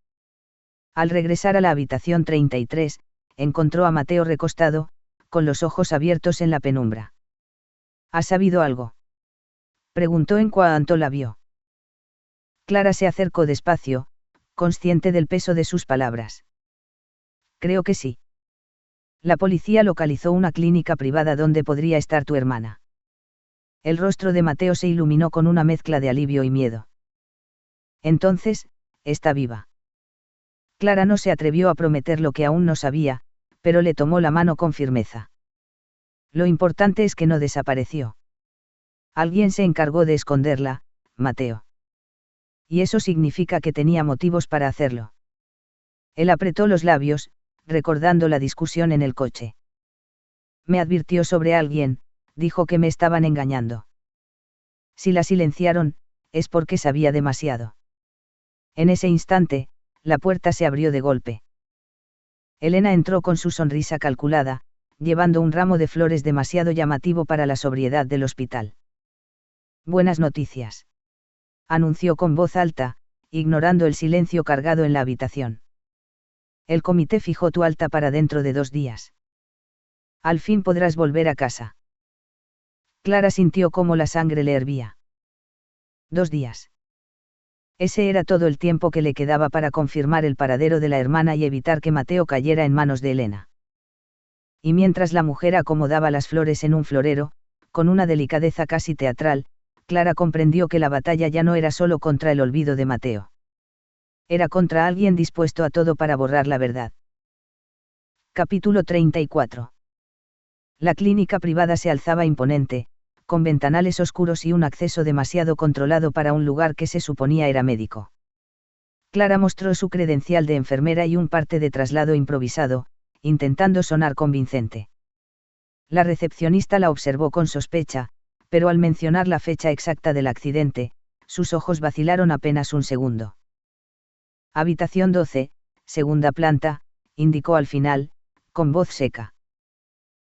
Al regresar a la habitación 33, encontró a Mateo recostado, con los ojos abiertos en la penumbra. ¿Has sabido algo?, preguntó en cuanto la vio. Clara se acercó despacio, consciente del peso de sus palabras. Creo que sí. La policía localizó una clínica privada donde podría estar tu hermana. El rostro de Mateo se iluminó con una mezcla de alivio y miedo. Entonces, está viva. Clara no se atrevió a prometer lo que aún no sabía, pero le tomó la mano con firmeza. Lo importante es que no desapareció. Alguien se encargó de esconderla, Mateo. Y eso significa que tenía motivos para hacerlo. Él apretó los labios, recordando la discusión en el coche. Me advirtió sobre alguien, dijo que me estaban engañando. Si la silenciaron, es porque sabía demasiado. En ese instante, la puerta se abrió de golpe. Elena entró con su sonrisa calculada, llevando un ramo de flores demasiado llamativo para la sobriedad del hospital. Buenas noticias. Anunció con voz alta, ignorando el silencio cargado en la habitación. El comité fijó tu alta para dentro de 2 días. Al fin podrás volver a casa. Clara sintió cómo la sangre le hervía. 2 días. Ese era todo el tiempo que le quedaba para confirmar el paradero de la hermana y evitar que Mateo cayera en manos de Elena. Y mientras la mujer acomodaba las flores en un florero, con una delicadeza casi teatral, Clara comprendió que la batalla ya no era solo contra el olvido de Mateo. Era contra alguien dispuesto a todo para borrar la verdad. Capítulo 34. La clínica privada se alzaba imponente, con ventanales oscuros y un acceso demasiado controlado para un lugar que se suponía era médico. Clara mostró su credencial de enfermera y un parte de traslado improvisado, intentando sonar convincente. La recepcionista la observó con sospecha, pero al mencionar la fecha exacta del accidente, sus ojos vacilaron apenas un segundo. Habitación 12, segunda planta, indicó al final, con voz seca.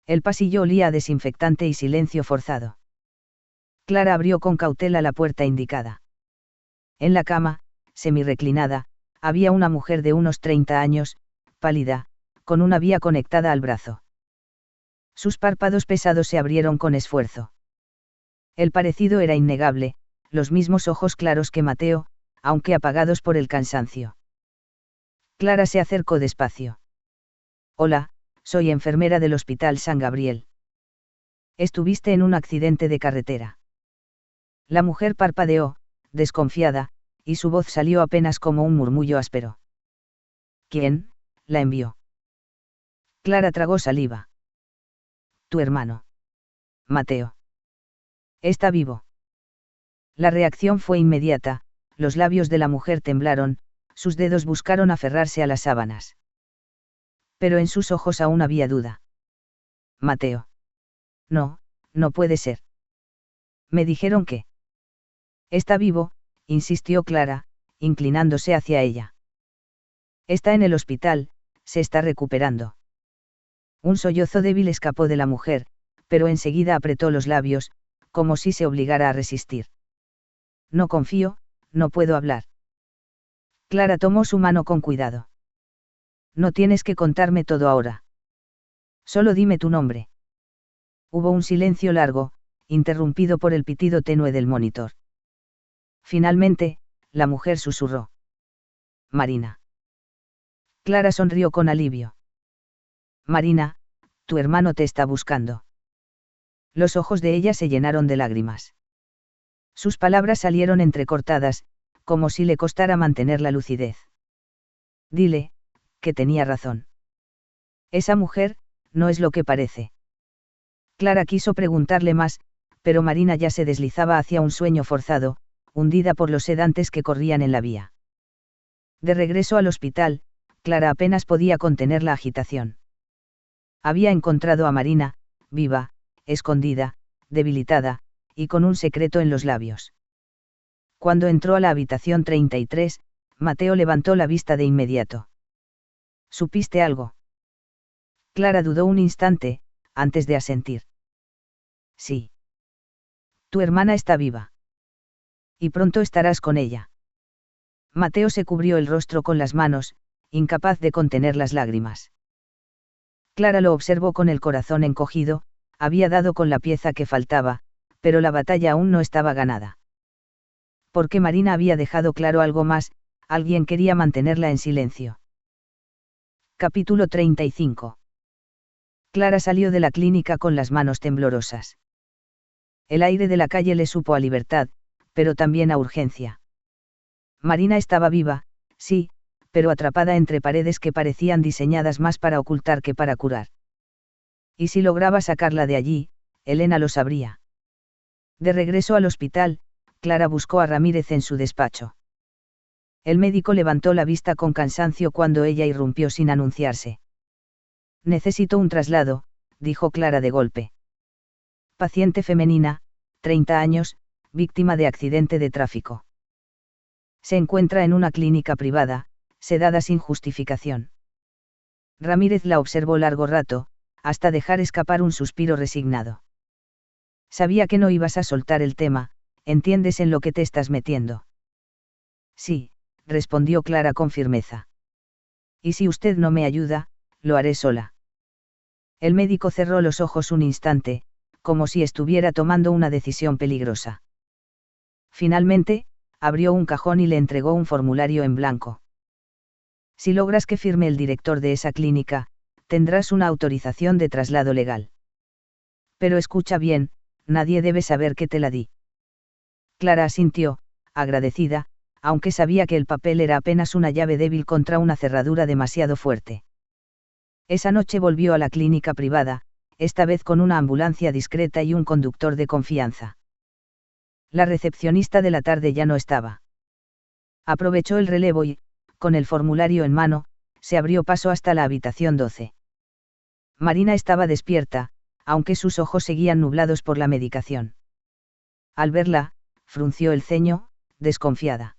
El pasillo olía a desinfectante y silencio forzado. Clara abrió con cautela la puerta indicada. En la cama, semirreclinada, había una mujer de unos 30 años, pálida, con una vía conectada al brazo. Sus párpados pesados se abrieron con esfuerzo. El parecido era innegable, los mismos ojos claros que Mateo, aunque apagados por el cansancio. Clara se acercó despacio. Hola, soy enfermera del Hospital San Gabriel. ¿Estuviste en un accidente de carretera? La mujer parpadeó, desconfiada, y su voz salió apenas como un murmullo áspero. ¿Quién la envió? Clara tragó saliva. Tu hermano. Mateo. Está vivo. La reacción fue inmediata, los labios de la mujer temblaron, sus dedos buscaron aferrarse a las sábanas. Pero en sus ojos aún había duda. Mateo. No, no puede ser. Me dijeron que. Está vivo, insistió Clara, inclinándose hacia ella. Está en el hospital, se está recuperando. Un sollozo débil escapó de la mujer, pero enseguida apretó los labios, como si se obligara a resistir. No confío, no puedo hablar. Clara tomó su mano con cuidado. No tienes que contarme todo ahora. Solo dime tu nombre. Hubo un silencio largo, interrumpido por el pitido tenue del monitor. Finalmente, la mujer susurró. Marina. Clara sonrió con alivio. Marina, tu hermano te está buscando. Los ojos de ella se llenaron de lágrimas. Sus palabras salieron entrecortadas, como si le costara mantener la lucidez. Dile, que tenía razón. Esa mujer, no es lo que parece. Clara quiso preguntarle más, pero Marina ya se deslizaba hacia un sueño forzado, hundida por los sedantes que corrían en la vía. De regreso al hospital, Clara apenas podía contener la agitación. Había encontrado a Marina, viva, escondida, debilitada, y con un secreto en los labios. Cuando entró a la habitación 33, Mateo levantó la vista de inmediato. ¿Supiste algo? Clara dudó un instante, antes de asentir. Sí. Tu hermana está viva. Y pronto estarás con ella. Mateo se cubrió el rostro con las manos, incapaz de contener las lágrimas. Clara lo observó con el corazón encogido, había dado con la pieza que faltaba, pero la batalla aún no estaba ganada. Porque Marina había dejado claro algo más, alguien quería mantenerla en silencio. Capítulo 35. Clara salió de la clínica con las manos temblorosas. El aire de la calle le supo a libertad, pero también a urgencia. Marina estaba viva, sí, pero atrapada entre paredes que parecían diseñadas más para ocultar que para curar. Y si lograba sacarla de allí, Elena lo sabría. De regreso al hospital, Clara buscó a Ramírez en su despacho. El médico levantó la vista con cansancio cuando ella irrumpió sin anunciarse. Necesito un traslado, dijo Clara de golpe. Paciente femenina, 30 años, víctima de accidente de tráfico. Se encuentra en una clínica privada, sedada sin justificación. Ramírez la observó largo rato, hasta dejar escapar un suspiro resignado. Sabía que no ibas a soltar el tema, ¿entiendes en lo que te estás metiendo? Sí, respondió Clara con firmeza. Y si usted no me ayuda, lo haré sola. El médico cerró los ojos un instante, como si estuviera tomando una decisión peligrosa. Finalmente, abrió un cajón y le entregó un formulario en blanco. Si logras que firme el director de esa clínica, tendrás una autorización de traslado legal. Pero escucha bien, nadie debe saber que te la di. Clara asintió, agradecida, aunque sabía que el papel era apenas una llave débil contra una cerradura demasiado fuerte. Esa noche volvió a la clínica privada, esta vez con una ambulancia discreta y un conductor de confianza. La recepcionista de la tarde ya no estaba. Aprovechó el relevo y, con el formulario en mano, se abrió paso hasta la habitación 12. Marina estaba despierta, aunque sus ojos seguían nublados por la medicación. Al verla, frunció el ceño, desconfiada.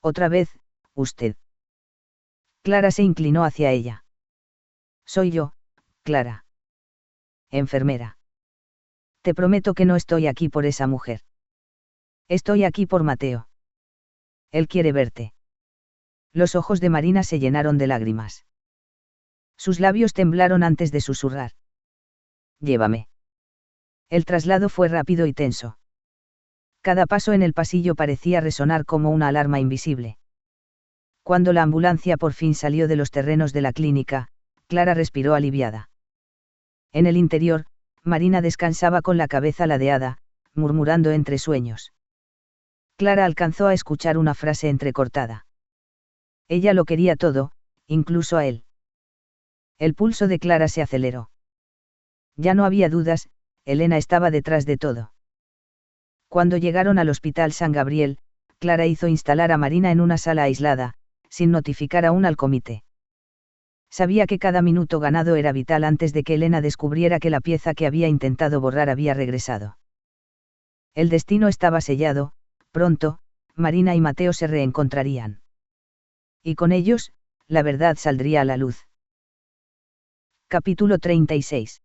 Otra vez, usted. Clara se inclinó hacia ella. Soy yo, Clara. Enfermera. Te prometo que no estoy aquí por esa mujer. Estoy aquí por Mateo. Él quiere verte. Los ojos de Marina se llenaron de lágrimas. Sus labios temblaron antes de susurrar. Llévame. El traslado fue rápido y tenso. Cada paso en el pasillo parecía resonar como una alarma invisible. Cuando la ambulancia por fin salió de los terrenos de la clínica, Clara respiró aliviada. En el interior, Marina descansaba con la cabeza ladeada, murmurando entre sueños. Clara alcanzó a escuchar una frase entrecortada. Ella lo quería todo, incluso a él. El pulso de Clara se aceleró. Ya no había dudas, Elena estaba detrás de todo. Cuando llegaron al Hospital San Gabriel, Clara hizo instalar a Marina en una sala aislada, sin notificar aún al comité. Sabía que cada minuto ganado era vital antes de que Elena descubriera que la pieza que había intentado borrar había regresado. El destino estaba sellado, pronto, Marina y Mateo se reencontrarían. Y con ellos, la verdad saldría a la luz. Capítulo 36.